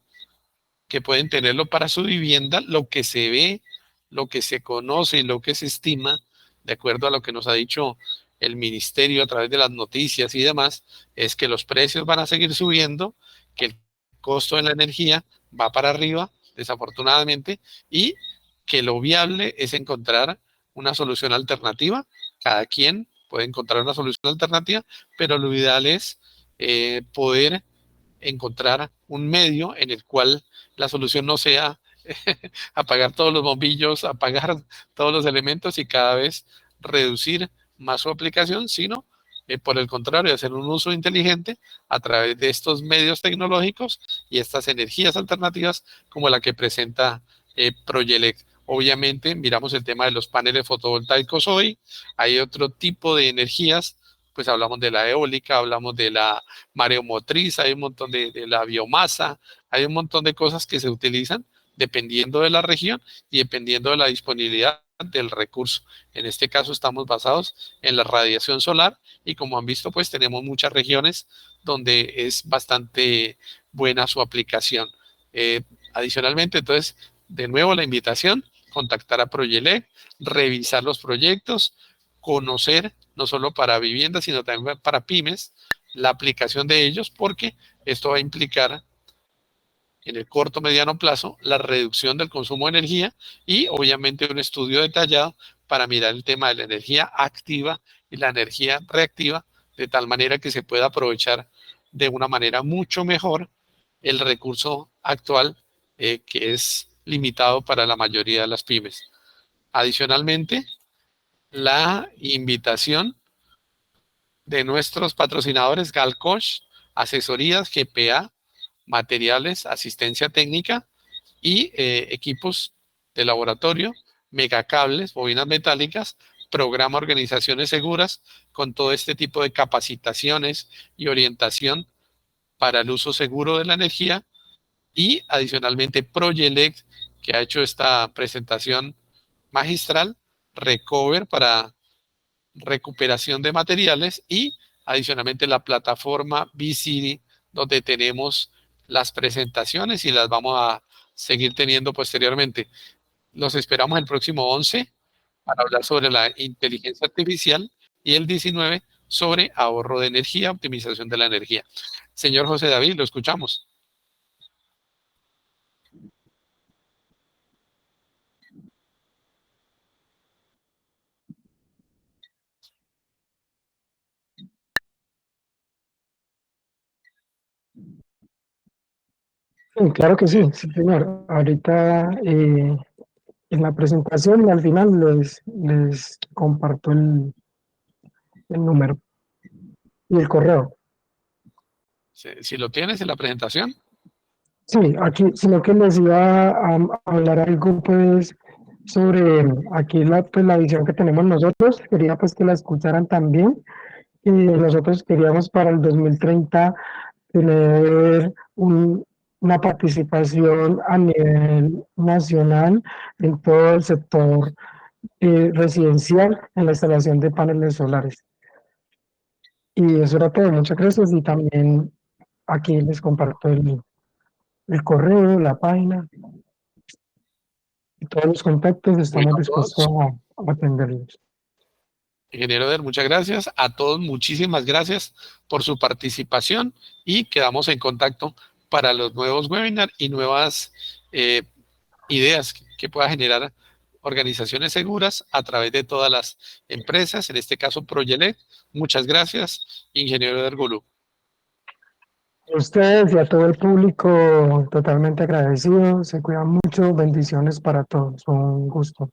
que pueden tenerlo para su vivienda. Lo que se ve, lo que se conoce y lo que se estima, de acuerdo a lo que nos ha dicho el ministerio a través de las noticias y demás, es que los precios van a seguir subiendo, que el costo de la energía va para arriba, desafortunadamente, y que lo viable es encontrar una solución alternativa. Cada quien puede encontrar una solución alternativa, pero lo ideal es poder encontrar un medio en el cual la solución no sea apagar todos los bombillos, apagar todos los elementos y cada vez reducir más su aplicación, sino por el contrario, hacer un uso inteligente a través de estos medios tecnológicos y estas energías alternativas como la que presenta Proyelec. Obviamente, miramos el tema de los paneles fotovoltaicos hoy, hay otro tipo de energías, pues hablamos de la eólica, hablamos de la mareomotriz, hay un montón de la biomasa, hay un montón de cosas que se utilizan dependiendo de la región y dependiendo de la disponibilidad del recurso. En este caso estamos basados en la radiación solar y como han visto, pues tenemos muchas regiones donde es bastante buena su aplicación. Adicionalmente, entonces, de nuevo la invitación, contactar a Proyelec, revisar los proyectos, conocer no solo para viviendas, sino también para pymes, la aplicación de ellos, porque esto va a implicar en el corto mediano plazo la reducción del consumo de energía y obviamente un estudio detallado para mirar el tema de la energía activa y la energía reactiva de tal manera que se pueda aprovechar de una manera mucho mejor el recurso actual que es limitado para la mayoría de las pymes. Adicionalmente, la invitación de nuestros patrocinadores Galcosh, Asesorías, GPA, Materiales, Asistencia Técnica y equipos de laboratorio, megacables, bobinas metálicas, programa Organizaciones Seguras, con todo este tipo de capacitaciones y orientación para el uso seguro de la energía y adicionalmente Proyelec, que ha hecho esta presentación magistral, Recover para recuperación de materiales y adicionalmente la plataforma BCD, donde tenemos las presentaciones y las vamos a seguir teniendo posteriormente. Los esperamos el próximo 11 para hablar sobre la inteligencia artificial y el 19 sobre ahorro de energía, optimización de la energía. Señor José David, lo escuchamos. Sí, claro que sí, sí, señor. Ahorita en la presentación y al final les comparto el número y el correo. Si lo tienes en la presentación. Sí, aquí, sino que les iba a hablar algo pues sobre aquí pues, la visión que tenemos nosotros. Quería pues que la escucharan también. Y nosotros queríamos para el 2030 tener una participación a nivel nacional en todo el sector residencial en la instalación de paneles solares. Y eso era todo. Muchas gracias y también aquí les comparto el correo, la página y todos los contactos. Bueno, Estamos a dispuestos todos, a atenderlos. ingeniero Eder, muchas gracias. A todos, muchísimas gracias por su participación y quedamos en contacto para los nuevos webinars y nuevas eh, ideas que pueda generar organizaciones seguras a través de todas las empresas, en este caso Proyelec. Muchas gracias, ingeniero Eder Gulú. A ustedes y a todo el público totalmente agradecido. Se cuidan mucho. Bendiciones para todos. Un gusto.